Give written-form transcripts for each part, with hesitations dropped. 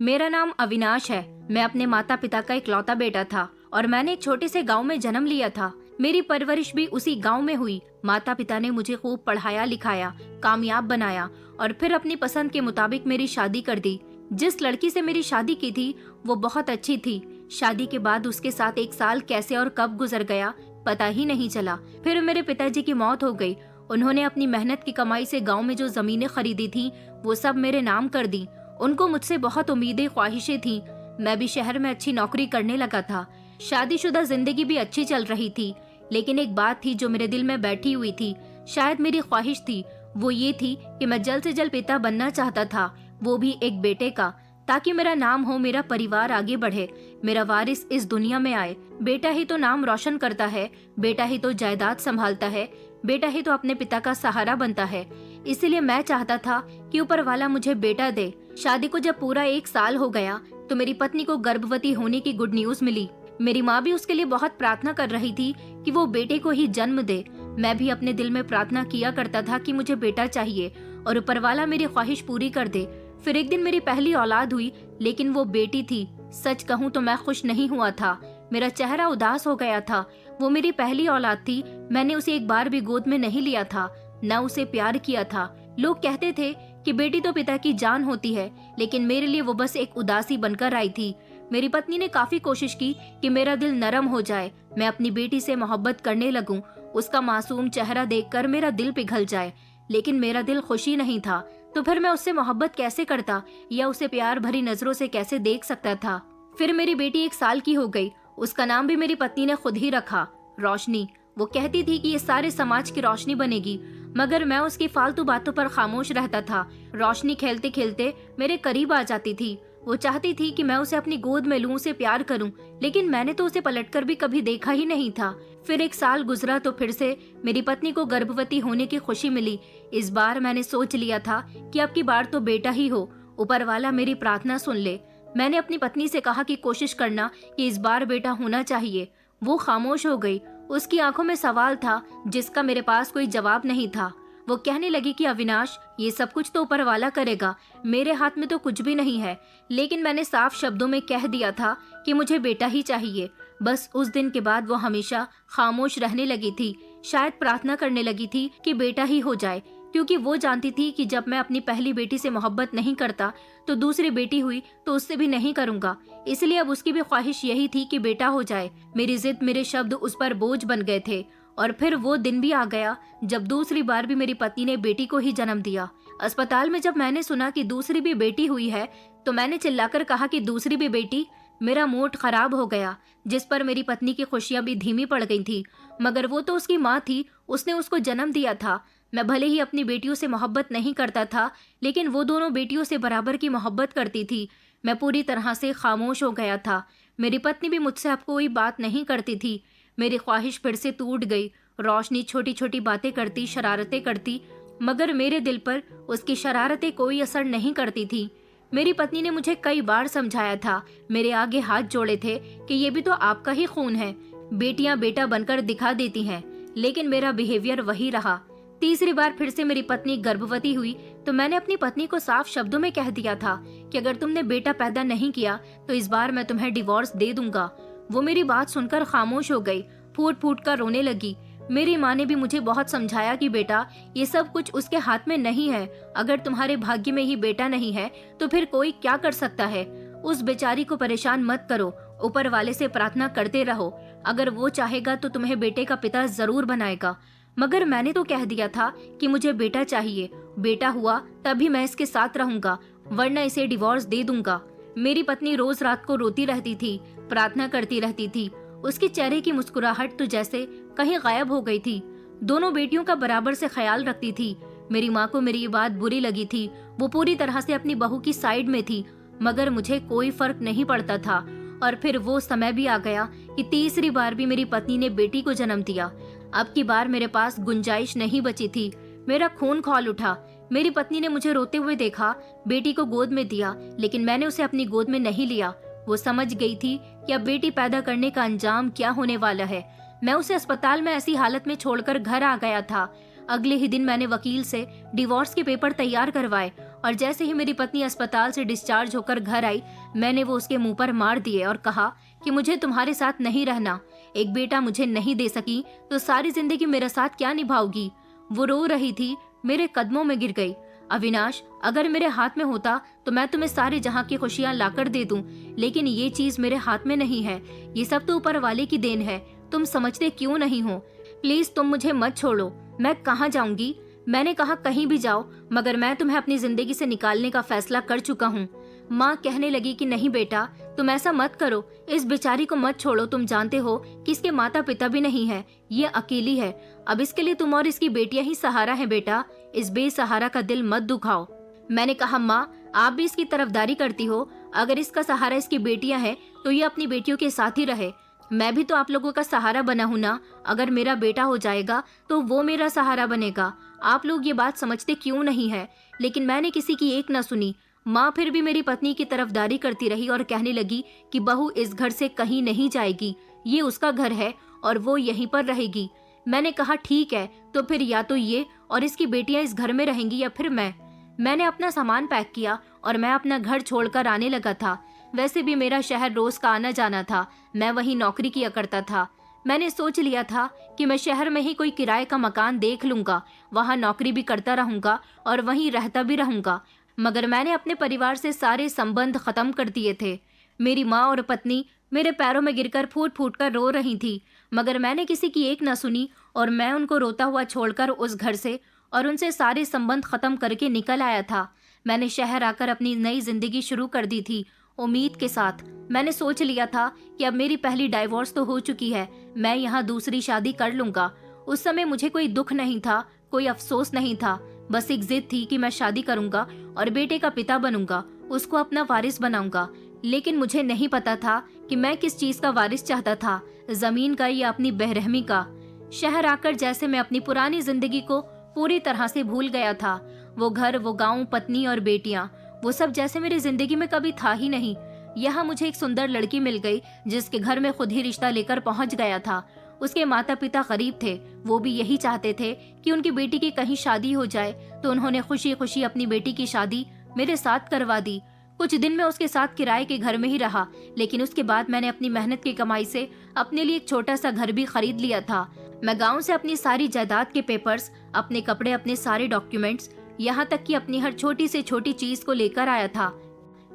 मेरा नाम अविनाश है। मैं अपने माता पिता का इकलौता बेटा था और मैंने एक छोटे से गांव में जन्म लिया था। मेरी परवरिश भी उसी गांव में हुई। माता पिता ने मुझे खूब पढ़ाया लिखाया, कामयाब बनाया और फिर अपनी पसंद के मुताबिक मेरी शादी कर दी। जिस लड़की से मेरी शादी की थी वो बहुत अच्छी थी। शादी के बाद उसके साथ 1 साल कैसे और कब गुजर गया पता ही नहीं चला। फिर मेरे पिताजी की मौत हो गई। उन्होंने अपनी मेहनत की कमाई से गांव में जो जमीनें खरीदी थी वो सब मेरे नाम कर दी। उनको मुझसे बहुत उम्मीदें ख्वाहिशें थी। मैं भी शहर में अच्छी नौकरी करने लगा था। शादीशुदा जिंदगी भी अच्छी चल रही थी। लेकिन एक बात थी जो मेरे दिल में बैठी हुई थी, शायद मेरी ख्वाहिश थी। वो ये थी कि मैं जल्द से जल्द पिता बनना चाहता था, वो भी एक बेटे का, ताकि मेरा नाम हो, मेरा परिवार आगे बढ़े, मेरा वारिस इस दुनिया में आए। बेटा ही तो नाम रोशन करता है, बेटा ही तो जायदाद संभालता है, बेटा ही तो अपने पिता का सहारा बनता है। इसीलिए मैं चाहता था कि ऊपर वाला मुझे बेटा दे। शादी को जब पूरा 1 साल हो गया तो मेरी पत्नी को गर्भवती होने की गुड न्यूज मिली। मेरी माँ भी उसके लिए बहुत प्रार्थना कर रही थी कि वो बेटे को ही जन्म दे। मैं भी अपने दिल में प्रार्थना किया करता था कि मुझे बेटा चाहिए और ऊपर वाला मेरी ख्वाहिश पूरी कर दे। फिर एक दिन मेरी पहली औलाद हुई, लेकिन वो बेटी थी। सच कहूँ तो मैं खुश नहीं हुआ था। मेरा चेहरा उदास हो गया था। वो मेरी पहली औलाद थी। मैंने उसे एक बार भी गोद में नहीं लिया था, न उसे प्यार किया था। लोग कहते थे कि बेटी तो पिता की जान होती है, लेकिन मेरे लिए वो बस एक उदासी बनकर आई थी। मेरी पत्नी ने काफी कोशिश की कि मेरा दिल नरम हो जाए, मैं अपनी बेटी से मोहब्बत करने लगूं, उसका मासूम चेहरा देखकर मेरा दिल पिघल जाए। लेकिन मेरा दिल खुशी नहीं था। तो फिर मैं उससे मोहब्बत कैसे करता या उसे प्यार भरी नजरों से कैसे देख सकता था। फिर मेरी बेटी 1 साल की हो गई। उसका नाम भी मेरी पत्नी ने खुद ही रखा, रोशनी। वो कहती थी कि ये सारे समाज की रोशनी बनेगी, मगर मैं उसकी फालतू बातों पर खामोश रहता था। रोशनी खेलते खेलते मेरे करीब आ जाती थी। वो चाहती थी कि मैं उसे अपनी गोद में लूं, उसे प्यार करूं, लेकिन मैंने तो उसे पलटकर भी कभी देखा ही नहीं था। फिर 1 साल गुजरा तो फिर से मेरी पत्नी को गर्भवती होने की खुशी मिली। इस बार मैंने सोच लिया था कि अब की बार तो बेटा ही हो, ऊपर वाला मेरी प्रार्थना सुन ले। मैंने अपनी पत्नी से कहा कि कोशिश करना कि इस बार बेटा होना चाहिए। वो खामोश हो गई। उसकी आंखों में सवाल था जिसका मेरे पास कोई जवाब नहीं था। वो कहने लगी कि अविनाश, ये सब कुछ तो ऊपर वाला करेगा, मेरे हाथ में तो कुछ भी नहीं है। लेकिन मैंने साफ शब्दों में कह दिया था कि मुझे बेटा ही चाहिए। बस उस दिन के बाद वो हमेशा खामोश रहने लगी थी। शायद प्रार्थना करने लगी थी कि बेटा ही हो जाए, क्योंकि वो जानती थी कि जब मैं अपनी पहली बेटी से मोहब्बत नहीं करता तो दूसरी बेटी हुई तो उससे भी नहीं करूंगा। इसलिए अब उसकी भी ख्वाहिश यही थी कि बेटा हो जाए। मेरी जिद, मेरे शब्द उस पर बोझ बन गए थे। और फिर वो दिन भी आ गया जब दूसरी बार भी मेरी पत्नी ने बेटी को ही जन्म दिया। अस्पताल में जब मैंने सुना कि दूसरी भी बेटी हुई है तो मैंने चिल्लाकर कहा कि दूसरी भी बेटी। मेरा मूड खराब हो गया, जिस पर मेरी पत्नी की खुशियां भी धीमी पड़ गई थी। मगर वो तो उसकी माँ थी, उसने उसको जन्म दिया था। मैं भले ही अपनी बेटियों से मोहब्बत नहीं करता था, लेकिन वो दोनों बेटियों से बराबर की मोहब्बत करती थी। मैं पूरी तरह से खामोश हो गया था। मेरी पत्नी भी मुझसे अब कोई बात नहीं करती थी। मेरी ख्वाहिश फिर से टूट गई। रोशनी छोटी छोटी बातें करती, शरारतें करती, मगर मेरे दिल पर उसकी शरारतें कोई असर नहीं करती थी। मेरी पत्नी ने मुझे कई बार समझाया था, मेरे आगे हाथ जोड़े थे कि ये भी तो आपका ही खून है, बेटियां बेटा बनकर दिखा देती हैं, लेकिन मेरा बिहेवियर वही रहा। तीसरी बार फिर से मेरी पत्नी गर्भवती हुई तो मैंने अपनी पत्नी को साफ शब्दों में कह दिया था कि अगर तुमने बेटा पैदा नहीं किया तो इस बार मैं तुम्हें डिवोर्स दे दूंगा। वो मेरी बात सुनकर खामोश हो गई, फूट फूट कर रोने लगी। मेरी माँ ने भी मुझे बहुत समझाया कि बेटा, ये सब कुछ उसके हाथ में नहीं है। अगर तुम्हारे भाग्य में ही बेटा नहीं है तो फिर कोई क्या कर सकता है। उस बेचारी को परेशान मत करो, ऊपर वाले से प्रार्थना करते रहो। अगर वो चाहेगा तो तुम्हें बेटे का पिता जरूर बनाएगा। मगर मैंने तो कह दिया था कि मुझे बेटा चाहिए। बेटा हुआ तभी मैं इसके साथ रहूंगा, वरना इसे डिवोर्स दे दूंगा। मेरी पत्नी रोज रात को रोती रहती थी, प्रार्थना करती रहती थी। उसके चेहरे की मुस्कुराहट तो जैसे कहीं गायब हो गई थी। दोनों बेटियों का बराबर से ख्याल रखती थी। मेरी माँ को मेरी ये बात बुरी लगी थी। वो पूरी तरह से अपनी बहू की साइड में थी, मगर मुझे कोई फर्क नहीं पड़ता था। और फिर वो समय भी आ गया कि तीसरी बार भी मेरी पत्नी ने बेटी को जन्म दिया। अब की बार मेरे पास गुंजाइश नहीं बची थी। मेरा खून खौल उठा। मेरी पत्नी ने मुझे रोते हुए देखा, बेटी को गोद में दिया, लेकिन मैंने उसे अपनी गोद में नहीं लिया। वो समझ गई थी कि अब बेटी पैदा करने का अंजाम क्या होने वाला है। मैं उसे अस्पताल में ऐसी हालत में छोड़कर घर आ गया था। अगले ही दिन मैंने वकील से डिवोर्स के पेपर तैयार करवाए और जैसे ही मेरी पत्नी अस्पताल से डिस्चार्ज होकर घर आई, मैंने वो उसके मुंह पर मार दिए और कहा कि मुझे तुम्हारे साथ नहीं रहना। एक बेटा मुझे नहीं दे सकी तो सारी जिंदगी मेरे साथ क्या निभाओगी। वो रो रही थी, मेरे कदमों में गिर गई। अविनाश, अगर मेरे हाथ में होता तो मैं तुम्हें सारे जहां की खुशियां लाकर दे दूं, लेकिन ये चीज मेरे हाथ में नहीं है। ये सब तो ऊपर वाले की देन है। तुम समझते क्यों नहीं हो? प्लीज तुम मुझे मत छोड़ो। मैं कहाँ जाऊंगी? मैंने कहा कहीं भी जाओ, मगर मैं तुम्हें अपनी जिंदगी से निकालने का फैसला कर चुका हूँ। माँ कहने लगी कि नहीं बेटा, तुम ऐसा मत करो, इस बेचारी को मत छोड़ो। तुम जानते हो कि इसके माता पिता भी नहीं है, ये अकेली है। अब इसके लिए तुम और इसकी बेटियां ही सहारा है बेटा, इस बेसहारा का दिल मत दुखाओ। मैंने कहा माँ, आप भी इसकी तरफदारी करती हो। अगर इसका सहारा इसकी बेटियां हैं तो ये अपनी बेटियों के साथ ही रहे। मैं भी तो आप लोगों का सहारा बना हूं ना। अगर मेरा बेटा हो जाएगा तो वो मेरा सहारा बनेगा। आप लोग ये बात समझते क्यों नहीं है? लेकिन मैंने किसी की एक न सुनी। माँ फिर भी मेरी पत्नी की तरफदारी करती रही और कहने लगी कि बहू इस घर से कहीं नहीं जाएगी, ये उसका घर है और वो यहीं पर रहेगी। मैंने कहा ठीक है, तो फिर या तो ये और इसकी बेटियां इस घर में रहेंगी या फिर मैंने अपना सामान पैक किया और मैं अपना घर छोड़कर आने लगा था। वैसे भी मेरा शहर रोज का आना जाना था, मैं वहीं नौकरी किया करता था। मैंने सोच लिया था कि मैं शहर में ही कोई किराए का मकान देख लूंगा, वहां नौकरी भी करता रहूंगा और वहीं रहता भी रहूंगा। मगर मैंने अपने परिवार से सारे संबंध खत्म कर दिए थे। मेरी माँ और पत्नी मेरे पैरों में गिरकर फूट फूट कर रो रही थी, मगर मैंने किसी की एक न सुनी और मैं उनको रोता हुआ छोड़कर उस घर से और उनसे सारे संबंध खत्म करके निकल आया था। मैंने शहर आकर अपनी नई जिंदगी शुरू कर दी थी, उम्मीद के साथ। मैंने सोच लिया था कि अब मेरी पहली डाइवोर्स तो हो चुकी है, मैं यहाँ दूसरी शादी कर लूंगा। उस समय मुझे कोई दुख नहीं था, कोई अफसोस नहीं था, बस एक जिद थी कि मैं शादी करूंगा और बेटे का पिता बनूंगा, उसको अपना वारिस बनाऊंगा। लेकिन मुझे नहीं पता था कि मैं किस चीज का वारिस चाहता था, जमीन का या अपनी बेरहमी का। शहर आकर जैसे मैं अपनी पुरानी जिंदगी को पूरी तरह से भूल गया था। वो घर, वो गांव, पत्नी और बेटियां, वो सब जैसे मेरी जिंदगी में कभी था ही नहीं। यहाँ मुझे एक सुंदर लड़की मिल गई जिसके घर में खुद ही रिश्ता लेकर पहुंच गया था। उसके माता पिता गरीब थे, वो भी यही चाहते थे कि उनकी बेटी की कहीं शादी हो जाए, तो उन्होंने खुशी खुशी अपनी बेटी की शादी मेरे साथ करवा दी। कुछ दिन मैं उसके साथ किराए के घर में ही रहा, लेकिन उसके बाद मैंने अपनी मेहनत की कमाई से अपने लिए एक छोटा सा घर भी खरीद लिया था। मैं गाँव से अपनी सारी जायदाद के पेपर्स, अपने कपड़े, अपने सारे डॉक्यूमेंट्स, यहाँ तक कि अपनी हर छोटी से छोटी चीज को लेकर आया था,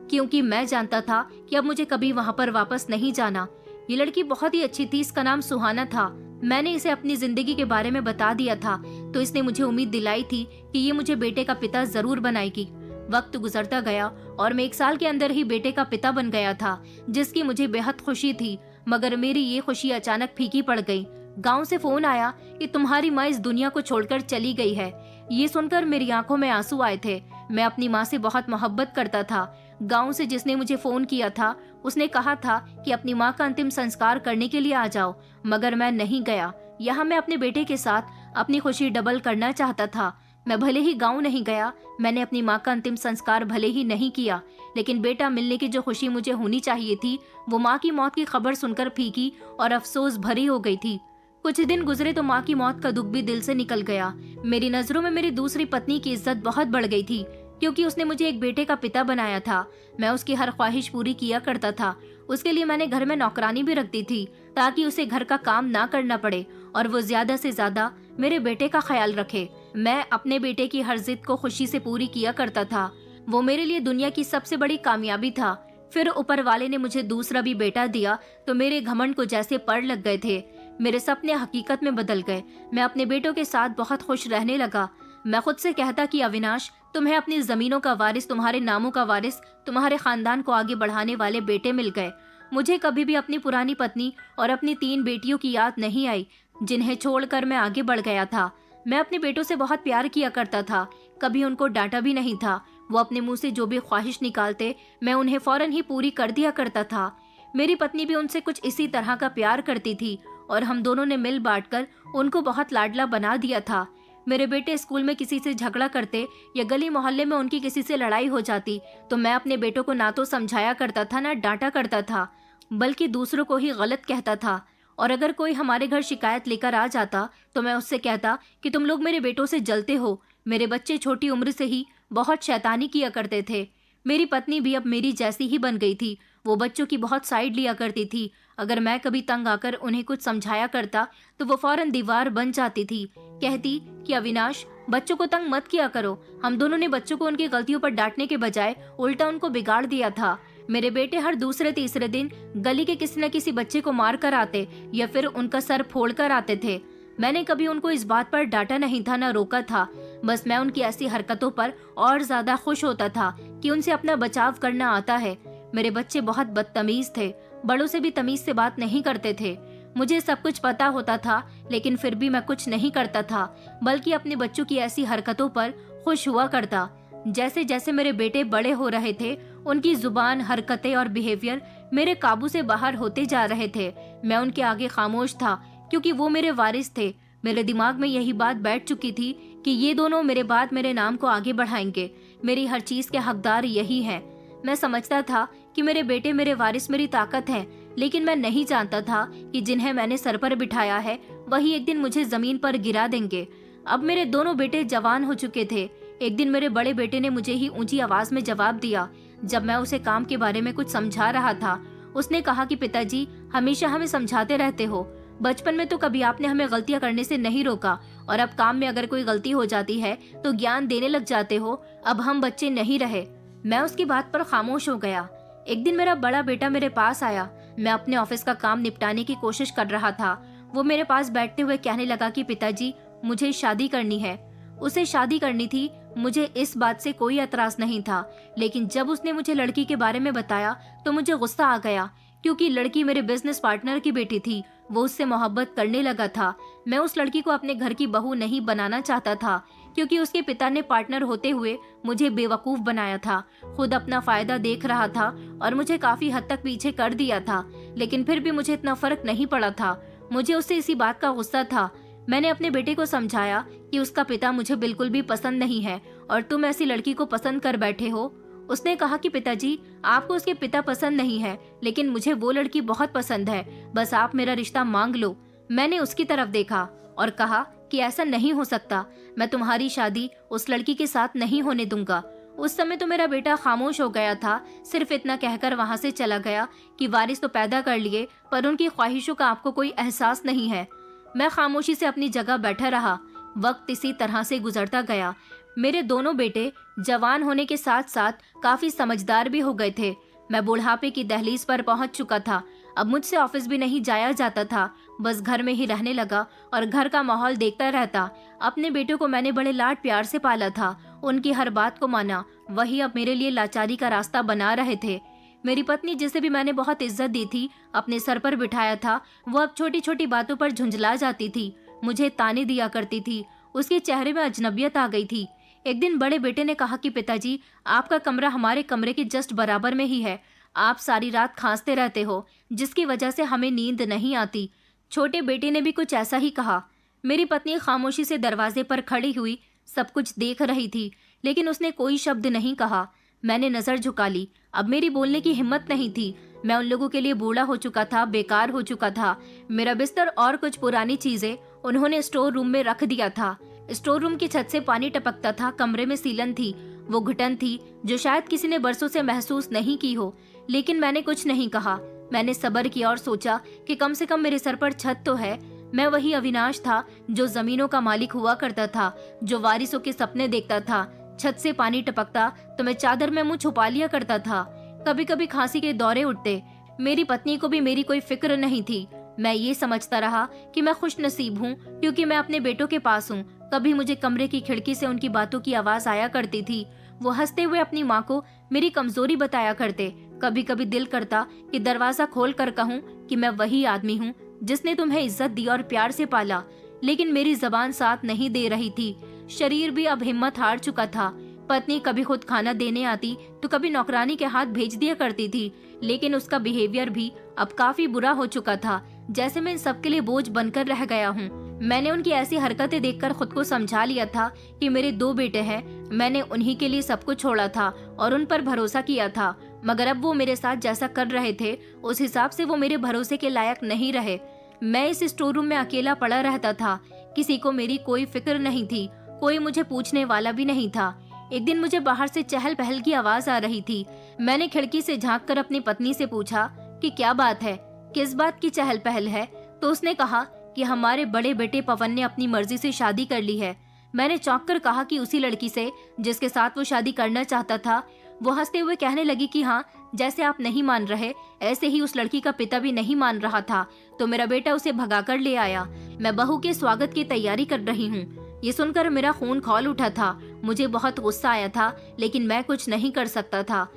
क्योंकि मैं जानता था कि अब मुझे कभी वहाँ पर वापस नहीं जाना। ये लड़की बहुत ही अच्छी थी, इसका नाम सुहाना था। मैंने इसे अपनी जिंदगी के बारे में बता दिया था, तो इसने मुझे उम्मीद दिलाई थी कि ये मुझे बेटे का पिता जरूर बनाएगी। वक्त गुजरता गया और मैं 1 साल के अंदर ही बेटे का पिता बन गया था, जिसकी मुझे बेहद खुशी थी। मगर मेरी ये खुशी अचानक फीकी पड़ गई। गांव से फोन आया कि तुम्हारी माँ इस दुनिया को छोड़कर चली गई है। ये सुनकर मेरी आंखों में आंसू आए थे। मैं अपनी माँ से बहुत मोहब्बत करता था। गांव से जिसने मुझे फोन किया था उसने कहा था कि अपनी माँ का अंतिम संस्कार करने के लिए आ जाओ, मगर मैं नहीं गया। यहाँ मैं अपने बेटे के साथ अपनी खुशी डबल करना चाहता था। मैं भले ही गांव नहीं गया, मैंने अपनी माँ का अंतिम संस्कार भले ही नहीं किया, लेकिन बेटा मिलने की जो खुशी मुझे होनी चाहिए थी वो माँ की मौत की खबर सुनकर फीकी और अफसोस भरी हो गई थी। कुछ दिन गुजरे तो माँ की मौत का दुख भी दिल से निकल गया। मेरी नजरों में मेरी दूसरी पत्नी की इज्जत बहुत बढ़ गई थी, क्योंकि उसने मुझे एक बेटे का पिता बनाया था। मैं उसकी हर ख्वाहिश पूरी किया करता था। उसके लिए मैंने घर में नौकरानी भी रखती थी, ताकि उसे घर का काम ना करना पड़े और वो ज्यादा से ज्यादा मेरे बेटे का ख्याल रखे। मैं अपने बेटे की हर जिद को खुशी से पूरी किया करता था। वो मेरे लिए दुनिया की सबसे बड़ी कामयाबी था। फिर ऊपर वाले ने मुझे दूसरा भी बेटा दिया तो मेरे घमंड को जैसे पड़ लग गए थे। मेरे सपने हकीकत में बदल गए। मैं अपने बेटों के साथ बहुत खुश रहने लगा। मैं खुद से कहता कि अविनाश, तुम्हें अपनी जमीनों का वारिस, तुम्हारे नामों का वारिस, तुम्हारे खानदान को आगे बढ़ाने वाले बेटे मिल गए। मुझे कभी भी अपनी पुरानी पत्नी और अपनी 3 बेटियों की याद नहीं आई, जिन्हें छोड़कर मैं आगे बढ़ गया था। मैं अपने बेटों से बहुत प्यार किया करता था, कभी उनको डांटा भी नहीं था। वो अपने मुंह से जो भी ख्वाहिश निकालते, मैं उन्हें फौरन ही पूरी कर दिया करता था। मेरी पत्नी भी उनसे कुछ इसी तरह का प्यार करती थी और हम दोनों ने मिल बांटकर उनको बहुत लाडला बना दिया था। मेरे बेटे स्कूल में किसी से झगड़ा करते या गली मोहल्ले में उनकी किसी से लड़ाई हो जाती तो मैं अपने बेटों को ना तो समझाया करता था ना डांटा करता था, बल्कि दूसरों को ही गलत कहता था। और अगर कोई हमारे घर शिकायत लेकर आ जाता तो मैं उससे कहता कि तुम लोग मेरे बेटों से जलते हो। मेरे बच्चे छोटी उम्र से ही बहुत शैतानी किया करते थे। मेरी पत्नी भी अब मेरी जैसी ही बन गई थी। वो बच्चों की बहुत साइड लिया करती थी। अगर मैं कभी तंग आकर उन्हें कुछ समझाया करता तो वो फौरन दीवार बन जाती थी। कहती कि अविनाश, बच्चों को तंग मत किया करो। हम दोनों ने बच्चों को उनकी गलतियों पर डांटने के बजाय उल्टा उनको बिगाड़ दिया था। मेरे बेटे हर दूसरे तीसरे दिन गली के किसी न किसी बच्चे को मार कर आते या फिर उनका सर फोड़ कर आते थे। मैंने कभी उनको इस बात पर डांटा नहीं था, न रोका था। बस मैं उनकी ऐसी हरकतों पर और ज्यादा खुश होता था कि उनसे अपना बचाव करना आता है। मेरे बच्चे बहुत बदतमीज थे, बड़ों से भी तमीज से बात नहीं करते थे। मुझे सब कुछ पता होता था, लेकिन फिर भी मैं कुछ नहीं करता था, बल्कि अपने बच्चों की ऐसी हरकतों पर खुश हुआ करता। जैसे जैसे मेरे बेटे बड़े हो रहे थे, उनकी जुबान, हरकतें और बिहेवियर मेरे काबू से बाहर होते जा रहे थे। मैं उनके आगे खामोश था, क्योंकि वो मेरे वारिस थे। मेरे दिमाग में यही बात बैठ चुकी थी कि ये दोनों मेरे बाद मेरे नाम को आगे बढ़ाएंगे। मेरी हर चीज के हकदार यही हैं। मैं समझता था कि मेरे बेटे मेरे वारिस मेरी ताकत हैं, लेकिन मैं नहीं जानता था कि जिन्हें मैंने सर पर बिठाया है वही एक दिन मुझे जमीन पर गिरा देंगे। अब मेरे दोनों बेटे जवान हो चुके थे। एक दिन मेरे बड़े बेटे ने मुझे ही ऊंची आवाज में जवाब दिया। जब मैं उसे काम के बारे में कुछ समझा रहा था, उसने कहा कि पिताजी, हमेशा हमें समझाते रहते हो। बचपन में तो कभी आपने हमें गलतियां करने से नहीं रोका, और अब काम में अगर कोई गलती हो जाती है तो ज्ञान देने लग जाते हो। अब हम बच्चे नहीं रहे। मैं उसकी बात पर खामोश हो गया। एक दिन मेरा बड़ा बेटा मेरे पास आया। मैं अपने ऑफिस का काम निपटाने की कोशिश कर रहा था। वो मेरे पास बैठते हुए कहने लगा कि पिताजी, मुझे शादी करनी है। उसे शादी करनी थी, मुझे इस बात से कोई एतराज नहीं था, लेकिन जब उसने मुझे लड़की के बारे में बताया तो मुझे गुस्सा आ गया, क्योंकि लड़की मेरे बिजनेस पार्टनर की बेटी थी। वो उससे मोहब्बत करने लगा था। मैं उस लड़की को अपने घर की बहू नहीं बनाना चाहता था, क्योंकि उसके पिता ने पार्टनर होते हुए मुझे बेवकूफ बनाया था। खुद अपना फायदा देख रहा था और मुझे काफी हद तक पीछे कर दिया था, लेकिन फिर भी मुझे इतना फर्क नहीं पड़ा था। मुझे उससे इसी बात का गुस्सा था। मैंने अपने बेटे को समझाया कि उसका पिता मुझे बिल्कुल भी पसंद नहीं है और तुम ऐसी लड़की को पसंद कर बैठे हो। उसने कहा कि पिताजी, आपको उसके पिता पसंद नहीं है, लेकिन मुझे वो लड़की बहुत पसंद है। बस आप मेरा रिश्ता मांग लो। मैंने उसकी तरफ देखा और कहा कि ऐसा नहीं हो सकता। मैं तुम्हारी शादी उस लड़की के साथ नहीं होने दूंगा। उस समय तो मेरा बेटा खामोश हो गया था। सिर्फ इतना कहकर वहां से चला गया कि वारिस तो पैदा कर लिए, पर उनकी ख्वाहिशों का आपको कोई एहसास नहीं है। मैं खामोशी से अपनी जगह बैठा रहा। वक्त इसी तरह से गुजरता गया। मेरे दोनों बेटे जवान होने के साथ साथ काफी समझदार भी हो गए थे। मैं बुढ़ापे की दहलीज पर पहुंच चुका था। अब मुझसे ऑफिस भी नहीं जाया जाता था, बस घर में ही रहने लगा और घर का माहौल देखता रहता। अपने बेटों को मैंने बड़े लाड प्यार से पाला था, उनकी हर बात को माना। वही अब मेरे लिए लाचारी का रास्ता बना रहे थे। मेरी पत्नी, जिसे भी मैंने बहुत इज्जत दी थी, अपने सर पर बिठाया था, वो अब छोटी छोटी बातों पर झुंझला जाती थी, मुझे ताने दिया करती थी। उसके चेहरे में अजनबियत आ गई थी। एक दिन बड़े बेटे ने कहा कि पिताजी, आपका कमरा हमारे कमरे के जस्ट बराबर में ही है। आप सारी रात खांसते रहते हो, जिसकी वजह से हमें नींद नहीं आती। छोटे बेटे ने भी कुछ ऐसा ही कहा। मेरी पत्नी खामोशी से दरवाजे पर खड़ी हुई सब कुछ देख रही थी, लेकिन उसने कोई शब्द नहीं कहा। मैंने नजर झुका ली। अब मेरी बोलने की हिम्मत नहीं थी। मैं उन लोगों के लिए बूढ़ा हो चुका था, बेकार हो चुका था। मेरा बिस्तर और कुछ पुरानी चीजें उन्होंने स्टोर रूम में रख दिया था। स्टोर रूम की छत से पानी टपकता था। कमरे में सीलन थी। वो घुटन थी जो शायद किसी ने बरसों से महसूस नहीं की हो, लेकिन मैंने कुछ नहीं कहा। मैंने सब्र किया और सोचा कि कम से कम मेरे सर पर छत तो है। मैं वही अविनाश था जो जमीनों का मालिक हुआ करता था, जो वारिसों के सपने देखता था। छत से पानी टपकता तो मैं चादर में मुंह छुपा लिया करता था। कभी कभी खांसी के दौरे उठते। मेरी पत्नी को भी मेरी कोई फिक्र नहीं थी। मैं ये समझता रहा कि मैं खुश नसीब हूँ, क्योंकि मैं अपने बेटों के पास हूँ। कभी मुझे कमरे की खिड़की से उनकी बातों की आवाज आया करती थी। वो हंसते हुए अपनी माँ को मेरी कमजोरी बताया करते। कभी कभी दिल करता कि दरवाजा खोल कर कहूँ कि मैं वही आदमी हूँ जिसने तुम्हें इज्जत दी और प्यार से पाला, लेकिन मेरी जबान साथ नहीं दे रही थी। शरीर भी अब हिम्मत हार चुका था। पत्नी कभी खुद खाना देने आती तो कभी नौकरानी के हाथ भेज दिया करती थी, लेकिन उसका बिहेवियर भी अब काफी बुरा हो चुका था, जैसे मैं सबके लिए बोझ बनकर रह गया हूँ। मैंने उनकी ऐसी हरकतें देखकर खुद को समझा लिया था कि मेरे 2 बेटे हैं। मैंने उन्हीं के लिए सब कुछ छोड़ा था और उन पर भरोसा किया था, मगर अब वो मेरे साथ जैसा कर रहे थे उस हिसाब से वो मेरे भरोसे के लायक नहीं रहे। मैं इस स्टोर रूम में अकेला पड़ा रहता था। किसी को मेरी कोई फिक्र नहीं थी, कोई मुझे पूछने वाला भी नहीं था। एक दिन मुझे बाहर से चहल पहल की आवाज आ रही थी। मैंने खिड़की से झांक कर अपनी पत्नी से पूछा कि क्या बात है, किस बात की चहल पहल है। तो उसने कहा कि हमारे बड़े बेटे पवन ने अपनी मर्जी से शादी कर ली है। मैंने चौंक कर कहा कि उसी लड़की से जिसके साथ वो शादी करना चाहता था। वो हंसते हुए कहने लगी कि हाँ, जैसे आप नहीं मान रहे ऐसे ही उस लड़की का पिता भी नहीं मान रहा था, तो मेरा बेटा उसे भगाकर ले आया। मैं बहू के स्वागत की तैयारी कर रही हूँ। ये सुनकर मेरा खून खौल उठा था। मुझे बहुत गुस्सा आया था, लेकिन मैं कुछ नहीं कर सकता था।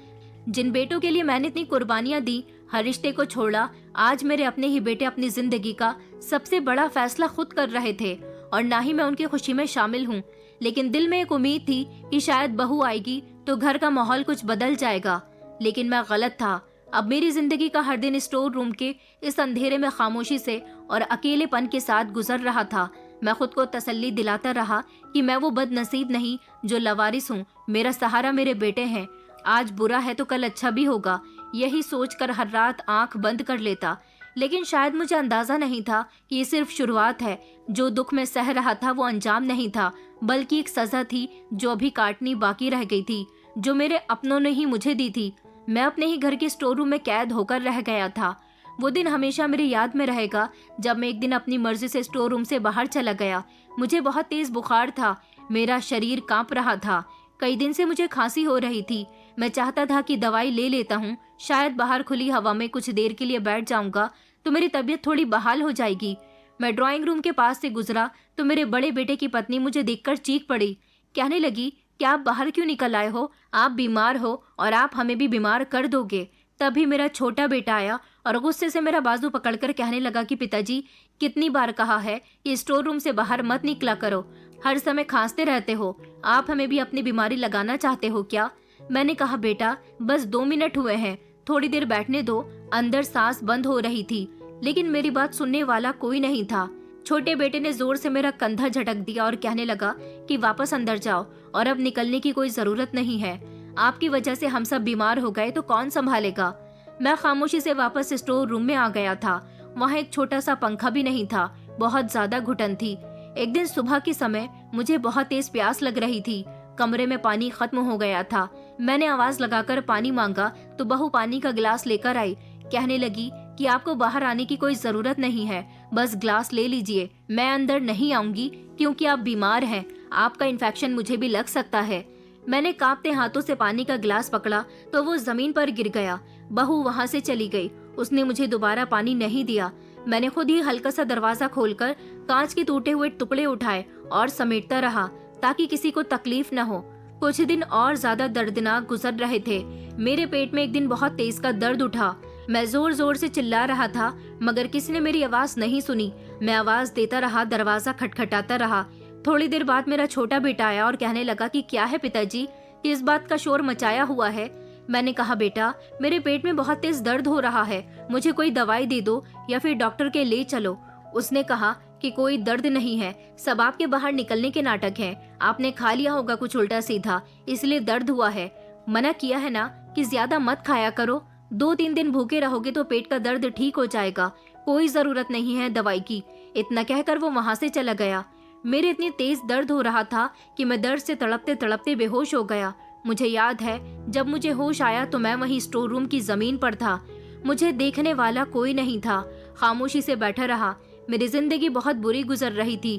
जिन बेटों के लिए मैंने इतनी कुर्बानियां दी, हर रिश्ते को छोड़ा, आज मेरे अपने ही बेटे अपनी जिंदगी का सबसे बड़ा फैसला खुद कर रहे थे और ना ही मैं उनकी खुशी में शामिल हूँ। लेकिन दिल में एक उम्मीद थी कि शायद बहू आएगी तो घर का माहौल कुछ बदल जाएगा, लेकिन मैं गलत था। अब मेरी जिंदगी का हर दिन स्टोर रूम के इस अंधेरे में खामोशी से और अकेलेपन के साथ गुजर रहा था। मैं खुद को तसल्ली दिलाता रहा कि मैं वो बदनसीब नहीं जो लवारिस हूँ। मेरा सहारा मेरे बेटे हैं। आज बुरा है तो कल अच्छा भी होगा, यही सोचकर हर रात आंख बंद कर लेता। लेकिन शायद मुझे अंदाजा नहीं था कि ये सिर्फ शुरुआत है। जो दुख में सह रहा था वो अंजाम नहीं था, बल्कि एक सजा थी जो अभी काटनी बाकी रह गई थी, जो मेरे अपनों ने ही मुझे दी थी। मैं अपने ही घर के स्टोर रूम में कैद होकर रह गया था। वो दिन हमेशा मेरी याद में रहेगा, जब मैं एक दिन अपनी मर्जी से स्टोर रूम से बाहर चला गया। मुझे बहुत तेज बुखार था, मेरा शरीर कांप रहा था। कई दिन से मुझे खांसी हो रही थी। मैं चाहता था कि दवाई ले लेता हूँ, शायद बाहर खुली हवा में कुछ देर के लिए बैठ जाऊंगा तो मेरी तबीयत थोड़ी बहाल हो जाएगी। मैं ड्राइंग रूम के पास से गुजरा तो मेरे बड़े बेटे की पत्नी मुझे देखकर चीख पड़ी। कहने लगी कि आप बाहर क्यों निकल आए हो, आप बीमार हो और आप हमें भी बीमार कर दोगे। तभी मेरा छोटा बेटा आया और गुस्से से मेरा बाजू पकड़कर कहने लगा कि पिताजी, कितनी बार कहा है कि स्टोर रूम से बाहर मत निकला करो, हर समय खांसते रहते हो, आप हमें भी अपनी बीमारी लगाना चाहते हो क्या। मैंने कहा बेटा, बस 2 मिनट हुए हैं, थोड़ी देर बैठने दो। अंदर सांस बंद हो रही थी, लेकिन मेरी बात सुनने वाला कोई नहीं था। छोटे बेटे ने जोर से मेरा कंधा झटक दिया और कहने लगा कि वापस अंदर जाओ और अब निकलने की कोई जरूरत नहीं है। आपकी वजह से हम सब बीमार हो गए तो कौन संभालेगा। मैं खामोशी से वापस स्टोर रूम में आ गया था। वहाँ एक छोटा सा पंखा भी नहीं था, बहुत ज्यादा घुटन थी। एक दिन सुबह के समय मुझे बहुत तेज प्यास लग रही थी। कमरे में पानी खत्म हो गया था। मैंने आवाज लगाकर पानी मांगा तो बहू पानी का गिलास लेकर आई। कहने लगी कि आपको बाहर आने की कोई जरूरत नहीं है, बस ग्लास ले लीजिए। मैं अंदर नहीं आऊंगी क्योंकि आप बीमार हैं, आपका इन्फेक्शन मुझे भी लग सकता है। मैंने कांपते हाथों से पानी का गिलास पकड़ा तो वो जमीन पर गिर गया। बहू वहां से चली गई। उसने मुझे दोबारा पानी नहीं दिया। मैंने खुद ही हल्का सा दरवाजा खोलकर कांच के टूटे हुए टुकड़े उठाए और समेटता रहा ताकि किसी को तकलीफ न हो। कुछ दिन और ज्यादा दर्दनाक गुजर रहे थे। मेरे पेट में एक दिन बहुत तेज का दर्द उठा। मैं जोर जोर से चिल्ला रहा था, मगर किसी ने मेरी आवाज नहीं सुनी। मैं आवाज देता रहा, दरवाजा खटखटाता रहा। थोड़ी देर बाद मेरा छोटा बेटा आया और कहने लगा कि क्या है पिताजी, किस बात का शोर मचाया हुआ है। मैंने कहा बेटा, मेरे पेट में बहुत तेज दर्द हो रहा है, मुझे कोई दवाई दे दो या फिर डॉक्टर के ले चलो। उसने कहा कि कोई दर्द नहीं है, सब आपके बाहर निकलने के नाटक हैं। आपने खा लिया होगा कुछ उल्टा सीधा, इसलिए दर्द हुआ है। मना किया है ना कि ज्यादा मत खाया करो, 2-3 दिन भूखे रहोगे तो पेट का दर्द ठीक हो जाएगा, कोई जरूरत नहीं है दवाई की। इतना कहकर वो वहां से चला गया। मेरे इतनी तेज दर्द हो रहा था कि मैं दर्द से तड़पते तड़पते बेहोश हो गया। मुझे याद है जब मुझे होश आया तो मैं वहीं स्टोर रूम की जमीन पर था। मुझे देखने वाला कोई नहीं था। खामोशी से बैठा रहा। मेरी जिंदगी बहुत बुरी गुजर रही थी।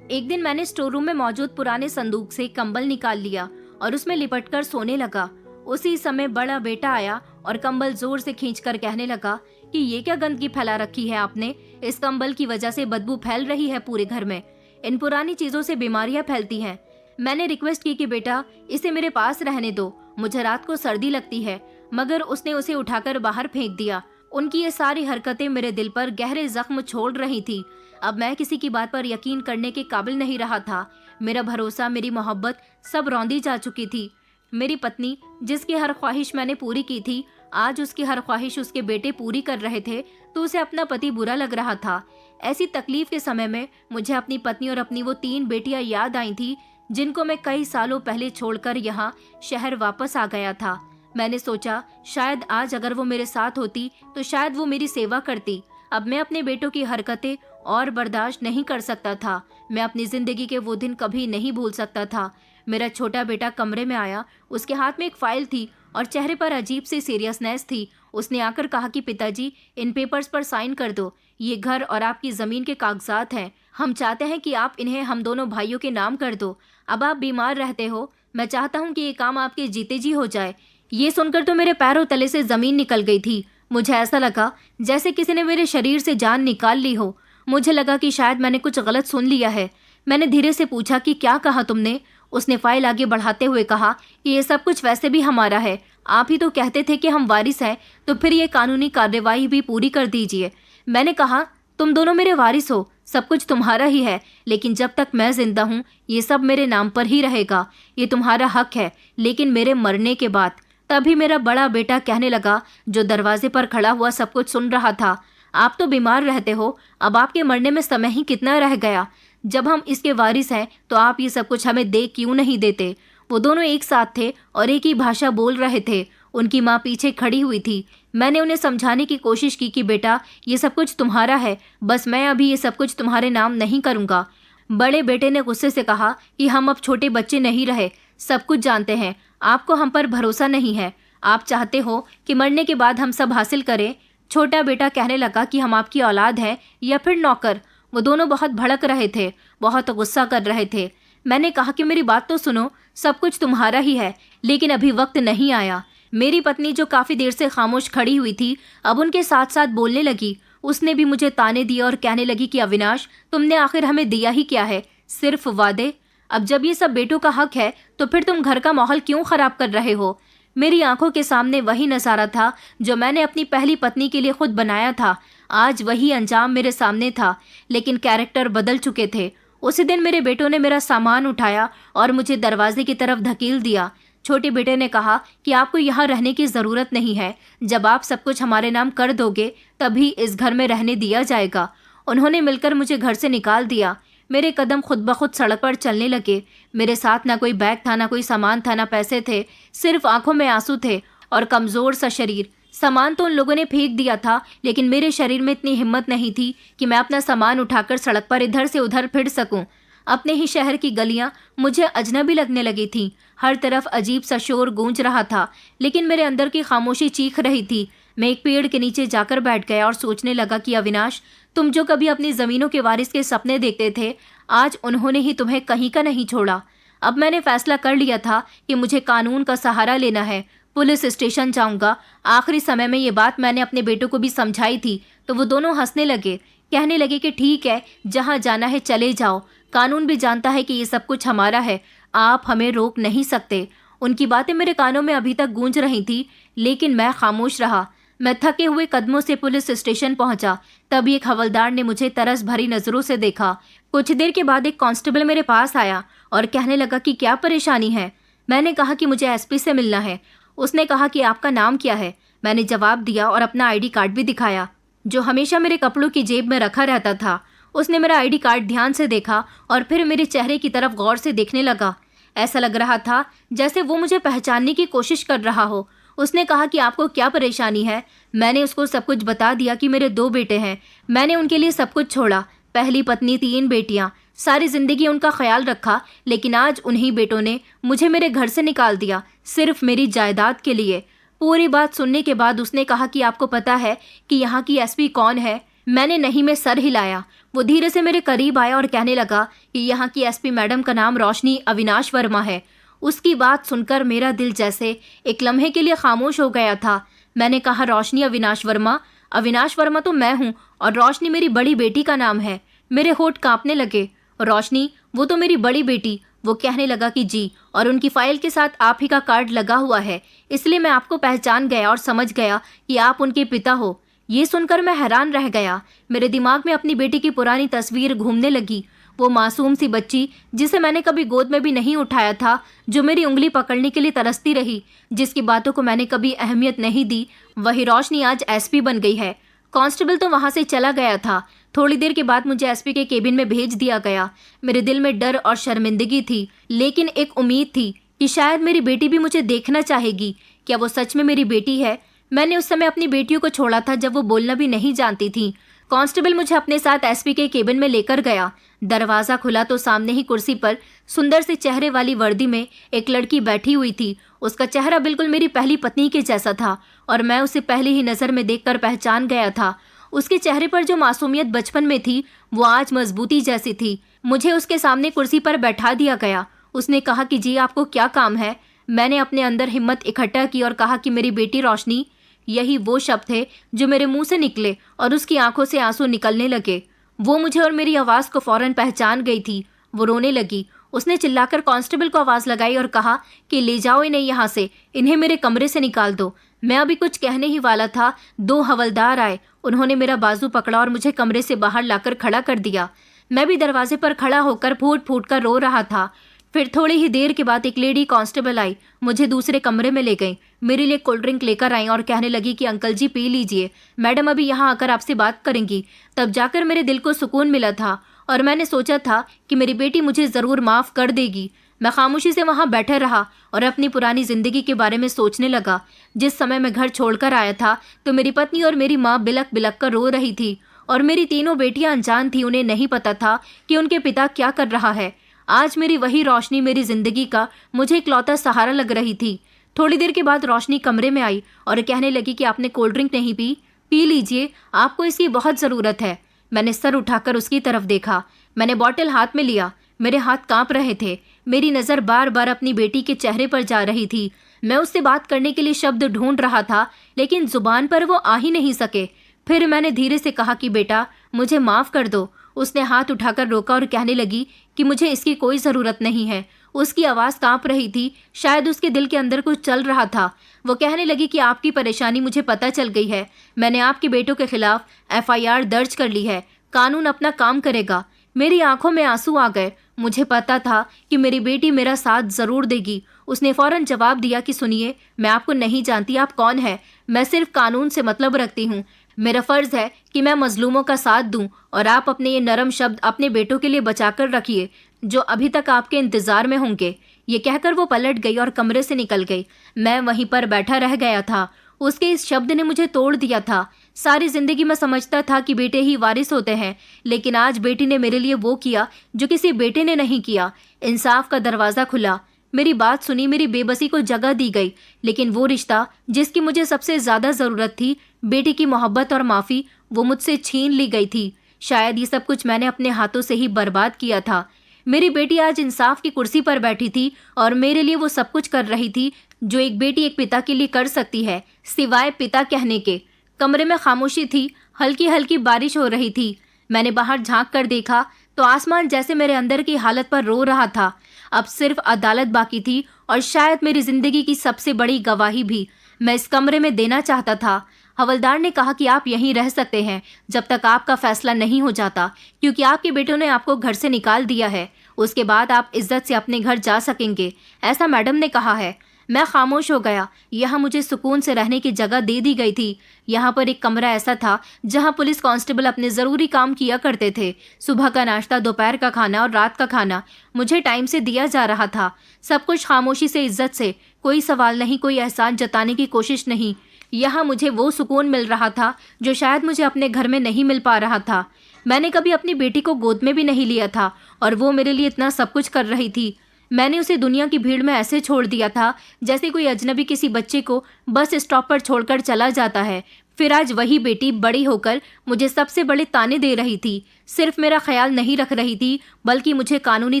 एक दिन मैंने स्टोर रूम में मौजूद पुराने संदूक से कंबल निकाल लिया और उसमें लिपटकर सोने लगा। उसी समय बड़ा बेटा आया और कंबल जोर से खींचकर कहने लगा कि ये क्या गंदगी फैला रखी है आपने, इस कंबल की वजह से बदबू फैल रही है पूरे घर में, इन पुरानी चीजों से बीमारियां फैलती हैं। मैंने रिक्वेस्ट की कि बेटा इसे मेरे पास रहने दो, मुझे रात को सर्दी लगती है, मगर उसने उसे उठाकर बाहर फेंक दिया। उनकी ये सारी हरकतें मेरे दिल पर गहरे जख्म छोड़ रही थी। अब मैं किसी की बात पर यकीन करने के काबिल नहीं रहा था। मेरा भरोसा, मेरी मोहब्बत सब रौंदी जा चुकी थी। मेरी पत्नी, जिसकी हर ख्वाहिश मैंने पूरी की थी, आज उसकी हर ख्वाहिश उसके बेटे पूरी कर रहे थे तो उसे अपना पति बुरा लग रहा था। ऐसी तकलीफ के समय में मुझे अपनी पत्नी और अपनी वो 3 बेटियां याद आई थी जिनको मैं कई सालों पहले छोड़कर यहाँ शहर वापस आ गया था। मैंने सोचा शायद आज अगर वो मेरे साथ होती तो शायद वो मेरी सेवा करती। अब मैं अपने बेटों की हरकतें और बर्दाश्त नहीं कर सकता था। मैं अपनी जिंदगी के वो दिन कभी नहीं भूल सकता था। मेरा छोटा बेटा कमरे में आया। उसके हाथ में एक फाइल थी और चेहरे पर अजीब सी सीरियसनेस थी। उसने आकर कहा कि पिताजी, इन पेपर्स पर साइन कर दो। ये घर और आपकी ज़मीन के कागजात हैं। हम चाहते हैं कि आप इन्हें हम दोनों भाइयों के नाम कर दो। अब आप बीमार रहते हो, मैं चाहता हूँ कि ये काम आपके जीते जी हो जाए। ये सुनकर तो मेरे पैरों तले से ज़मीन निकल गई थी। मुझे ऐसा लगा जैसे किसी ने मेरे शरीर से जान निकाल ली हो। मुझे लगा कि शायद मैंने कुछ गलत सुन लिया है। मैंने धीरे से पूछा कि क्या कहा तुमने? उसने फाइल आगे बढ़ाते हुए कहा कि ये सब कुछ वैसे भी हमारा है। आप ही तो कहते थे कि हम वारिस हैं, तो फिर ये कानूनी कार्यवाही भी पूरी कर दीजिए। मैंने कहा, तुम दोनों मेरे वारिस हो, सब कुछ तुम्हारा ही है, लेकिन जब तक मैं जिंदा हूँ ये सब मेरे नाम पर ही रहेगा। ये तुम्हारा हक है, लेकिन मेरे मरने के बाद। तभी मेरा बड़ा बेटा कहने लगा, जो दरवाजे पर खड़ा हुआ सब कुछ सुन रहा था, आप तो बीमार रहते हो, अब आपके मरने में समय ही कितना रह गया। जब हम इसके वारिस हैं तो आप ये सब कुछ हमें दे क्यों नहीं देते। वो दोनों एक साथ थे और एक ही भाषा बोल रहे थे। उनकी माँ पीछे खड़ी हुई थी। मैंने उन्हें समझाने की कोशिश की कि बेटा, ये सब कुछ तुम्हारा है, बस मैं अभी ये सब कुछ तुम्हारे नाम नहीं करूँगा। बड़े बेटे ने गुस्से से कहा कि हम अब छोटे बच्चे नहीं रहे, सब कुछ जानते हैं, आपको हम पर भरोसा नहीं है। आप चाहते हो कि मरने के बाद हम सब हासिल करें। छोटा बेटा कहने लगा कि हम आपकी औलाद हैं या फिर नौकर। वो दोनों बहुत भड़क रहे थे, बहुत गुस्सा कर रहे थे। मैंने कहा कि मेरी बात तो सुनो, सब कुछ तुम्हारा ही है, लेकिन अभी वक्त नहीं आया। मेरी पत्नी, जो काफ़ी देर से खामोश खड़ी हुई थी, अब उनके साथ साथ बोलने लगी। उसने भी मुझे ताने दिए और कहने लगी कि अविनाश, तुमने आखिर हमें दिया ही क्या है, सिर्फ वादे। अब जब ये सब बेटों का हक है तो फिर तुम घर का माहौल क्यों खराब कर रहे हो। मेरी आंखों के सामने वही नज़ारा था जो मैंने अपनी पहली पत्नी के लिए खुद बनाया था। आज वही अंजाम मेरे सामने था, लेकिन कैरेक्टर बदल चुके थे। उसी दिन मेरे बेटों ने मेरा सामान उठाया और मुझे दरवाजे की तरफ धकेल दिया। छोटे बेटे ने कहा कि आपको यहाँ रहने की ज़रूरत नहीं है, जब आप सब कुछ हमारे नाम कर दोगे तभी इस घर में रहने दिया जाएगा। उन्होंने मिलकर मुझे घर से निकाल दिया। मेरे कदम खुद ब खुद सड़क पर चलने लगे। मेरे साथ ना कोई बैग था, ना कोई सामान था, ना पैसे थे, सिर्फ आंखों में आंसू थे और कमज़ोर सा शरीर। सामान तो उन लोगों ने फेंक दिया था, लेकिन मेरे शरीर में इतनी हिम्मत नहीं थी कि मैं अपना सामान उठाकर सड़क पर इधर से उधर फिर सकूं। अपने ही शहर की गलियां मुझे अजनबी लगने लगी थीं। हर तरफ अजीब सा शोर गूंज रहा था, लेकिन मेरे अंदर की खामोशी चीख रही थी। मैं एक पेड़ के नीचे जाकर बैठ गया और सोचने लगा कि अविनाश, तुम जो कभी अपनी ज़मीनों के वारिस के सपने देखते थे, आज उन्होंने ही तुम्हें कहीं का नहीं छोड़ा। अब मैंने फैसला कर लिया था कि मुझे कानून का सहारा लेना है। पुलिस स्टेशन जाऊंगा। आखिरी समय में ये बात मैंने अपने बेटों को भी समझाई थी, तो वो दोनों हंसने लगे, कहने लगे कि ठीक है, जहाँ जाना है चले जाओ, कानून भी जानता है कि ये सब कुछ हमारा है, आप हमें रोक नहीं सकते। उनकी बातें मेरे कानों में अभी तक गूंज रही थी, लेकिन मैं खामोश रहा। मैं थके हुए कदमों से पुलिस स्टेशन पहुंचा। तभी एक हवलदार ने मुझे तरस भरी नजरों से देखा। कुछ देर के बाद एक कांस्टेबल मेरे पास आया और कहने लगा कि क्या परेशानी है। मैंने कहा कि मुझे एसपी से मिलना है। उसने कहा कि आपका नाम क्या है। मैंने जवाब दिया और अपना आईडी कार्ड भी दिखाया, जो हमेशा मेरे कपड़ों की जेब में रखा रहता था। उसने मेरा आईडी कार्ड ध्यान से देखा और फिर मेरे चेहरे की तरफ गौर से देखने लगा। ऐसा लग रहा था जैसे वो मुझे पहचानने की कोशिश कर रहा हो। उसने कहा कि आपको क्या परेशानी है। मैंने उसको सब कुछ बता दिया कि मेरे 2 बेटे हैं। मैंने उनके लिए सब कुछ छोड़ा, पहली पत्नी, 3 बेटियां, सारी जिंदगी उनका ख्याल रखा, लेकिन आज उन्हीं बेटों ने मुझे मेरे घर से निकाल दिया, सिर्फ मेरी जायदाद के लिए। पूरी बात सुनने के बाद उसने कहा कि आपको पता है कि यहाँ की एसपी कौन है। मैंने नहीं में सर हिलाया। वो धीरे से मेरे करीब आया और कहने लगा कि यहाँ की एसपी मैडम का नाम रोशनी अविनाश वर्मा है। उसकी बात सुनकर मेरा दिल जैसे एक लम्हे के लिए खामोश हो गया था। मैंने कहा, रोशनी अविनाश वर्मा? अविनाश वर्मा तो मैं हूँ और रोशनी मेरी बड़ी बेटी का नाम है। मेरे होठ कांपने लगे। रोशनी, वो तो मेरी बड़ी बेटी। वो कहने लगा कि जी, और उनकी फाइल के साथ आप ही का कार्ड लगा हुआ है, इसलिए मैं आपको पहचान गया और समझ गया कि आप उनके पिता हो। ये सुनकर मैं हैरान रह गया। मेरे दिमाग में अपनी बेटी की पुरानी तस्वीर घूमने लगी। वो मासूम सी बच्ची जिसे मैंने कभी गोद में भी नहीं उठाया था, जो मेरी उंगली पकड़ने के लिए तरसती रही, जिसकी बातों को मैंने कभी अहमियत नहीं दी, वही रोशनी आज एसपी बन गई है। कांस्टेबल तो वहां से चला गया था। थोड़ी देर के बाद मुझे एसपी के केबिन में भेज दिया गया। मेरे दिल में डर और शर्मिंदगी थी, लेकिन एक उम्मीद थी कि शायद मेरी बेटी भी मुझे देखना चाहेगी। क्या वो सच में मेरी बेटी है? मैंने उस समय अपनी बेटियों को छोड़ा था जब वो बोलना भी नहीं जानती थी। कांस्टेबल मुझे अपने साथ एसपी के केबिन में लेकर गया। दरवाजा खुला तो सामने ही कुर्सी पर सुंदर से चेहरे वाली वर्दी में एक लड़की बैठी हुई थी। उसका चेहरा बिल्कुल मेरी पहली पत्नी के जैसा था और मैं उसे पहली ही नजर में देखकर पहचान गया था। उसके चेहरे पर जो मासूमियत बचपन में थी वो आज मजबूती जैसी थी। मुझे उसके सामने कुर्सी पर बैठा दिया गया। उसने कहा कि जी आपको क्या काम है। मैंने अपने अंदर हिम्मत इकट्ठा की और कहा कि मेरी बेटी रोशनी। यही वो शब्द थे जो मेरे मुंह से निकले और उसकी आंखों से आंसू निकलने लगे। वो मुझे और मेरी आवाज को फौरन पहचान गई थी। वो रोने लगी। उसने चिल्लाकर कांस्टेबल को आवाज लगाई और कहा कि ले जाओ इन्हें यहाँ से, इन्हें मेरे कमरे से निकाल दो। मैं अभी कुछ कहने ही वाला था, 2 हवलदार आए। उन्होंने मेरा बाजू पकड़ा और मुझे कमरे से बाहर लाकर खड़ा कर दिया। मैं भी दरवाजे पर खड़ा होकर फूट फूट कर रो रहा था। फिर थोड़ी ही देर के बाद एक लेडी कांस्टेबल आई, मुझे दूसरे कमरे में ले गई। मेरे लिए कोल्ड ड्रिंक लेकर आई और कहने लगी कि अंकल जी पी लीजिए, मैडम अभी यहाँ आकर आपसे बात करेंगी। तब जाकर मेरे दिल को सुकून मिला था और मैंने सोचा था कि मेरी बेटी मुझे ज़रूर माफ़ कर देगी। मैं खामोशी से वहाँ बैठा रहा और अपनी पुरानी ज़िंदगी के बारे में सोचने लगा। जिस समय मैं घर छोड़कर आया था तो मेरी पत्नी और मेरी माँ बिलक बिलक कर रो रही थी और मेरी तीनों बेटियां अनजान थी। उन्हें नहीं पता था कि उनके पिता क्या कर रहा है। आज मेरी वही रोशनी मेरी जिंदगी का मुझे इकलौता सहारा लग रही थी। थोड़ी देर के बाद रोशनी कमरे में आई और कहने लगी कि आपने कोल्ड ड्रिंक नहीं पी, पी लीजिए, आपको इसकी बहुत ज़रूरत है। मैंने सर उठाकर उसकी तरफ देखा। मैंने बॉटल हाथ में लिया। मेरे हाथ कांप रहे थे। मेरी नज़र बार बार अपनी बेटी के चेहरे पर जा रही थी। मैं उससे बात करने के लिए शब्द ढूंढ रहा था लेकिन जुबान पर वो आ ही नहीं सके। फिर मैंने धीरे से कहा कि बेटा मुझे माफ़ कर दो। उसने हाथ उठाकर रोका और कहने लगी कि मुझे इसकी कोई ज़रूरत नहीं है। उसकी आवाज़ कांप रही थी, शायद उसके दिल के अंदर कुछ चल रहा था। वो कहने लगी कि आपकी परेशानी मुझे पता चल गई है। मैंने आपके बेटों के खिलाफ FIR दर्ज कर ली है। कानून अपना काम करेगा। मेरी आंखों में आंसू आ गए। मुझे पता था कि मेरी बेटी मेरा साथ ज़रूर देगी। उसने फ़ौरन जवाब दिया कि सुनिए, मैं आपको नहीं जानती, आप कौन है। मैं सिर्फ कानून से मतलब रखती हूँ। मेरा फ़र्ज़ है कि मैं मजलूमों का साथ दूं और आप अपने ये नरम शब्द अपने बेटों के लिए बचाकर रखिए जो अभी तक आपके इंतज़ार में होंगे। ये कहकर वो पलट गई और कमरे से निकल गई। मैं वहीं पर बैठा रह गया था। उसके इस शब्द ने मुझे तोड़ दिया था। सारी ज़िंदगी मैं समझता था कि बेटे ही वारिस होते हैं, लेकिन आज बेटी ने मेरे लिए वो किया जो किसी बेटे ने नहीं किया। इंसाफ का दरवाज़ा खुला। मेरी बात सुनी, मेरी बेबसी को जगह दी गई, लेकिन वो रिश्ता जिसकी मुझे सबसे ज़्यादा ज़रूरत थी, बेटी की मोहब्बत और माफ़ी, वो मुझसे छीन ली गई थी। शायद ये सब कुछ मैंने अपने हाथों से ही बर्बाद किया था। मेरी बेटी आज इंसाफ की कुर्सी पर बैठी थी और मेरे लिए वो सब कुछ कर रही थी जो एक बेटी एक पिता के लिए कर सकती है, सिवाय पिता कहने के। कमरे में खामोशी थी। हल्की हल्की बारिश हो रही थी। मैंने बाहर झांक कर देखा तो आसमान जैसे मेरे अंदर की हालत पर रो रहा था। अब सिर्फ अदालत बाकी थी और शायद मेरी जिंदगी की सबसे बड़ी गवाही भी मैं इस कमरे में देना चाहता था। हवलदार ने कहा कि आप यहीं रह सकते हैं जब तक आपका फैसला नहीं हो जाता, क्योंकि आपके बेटों ने आपको घर से निकाल दिया है। उसके बाद आप इज्जत से अपने घर जा सकेंगे, ऐसा मैडम ने कहा है। मैं खामोश हो गया। यहाँ मुझे सुकून से रहने की जगह दे दी गई थी। यहाँ पर एक कमरा ऐसा था जहाँ पुलिस कांस्टेबल अपने ज़रूरी काम किया करते थे। सुबह का नाश्ता, दोपहर का खाना और रात का खाना मुझे टाइम से दिया जा रहा था। सब कुछ खामोशी से, इज्जत से, कोई सवाल नहीं, कोई एहसान जताने की कोशिश नहीं। यहाँ मुझे वो सुकून मिल रहा था जो शायद मुझे अपने घर में नहीं मिल पा रहा था। मैंने कभी अपनी बेटी को गोद में भी नहीं लिया था और वो मेरे लिए इतना सब कुछ कर रही थी। मैंने उसे दुनिया की भीड़ में ऐसे छोड़ दिया था जैसे कोई अजनबी किसी बच्चे को बस स्टॉप पर छोड़कर चला जाता है। फिर आज वही बेटी बड़ी होकर मुझे सबसे बड़े ताने दे रही थी। सिर्फ मेरा ख्याल नहीं रख रही थी बल्कि मुझे कानूनी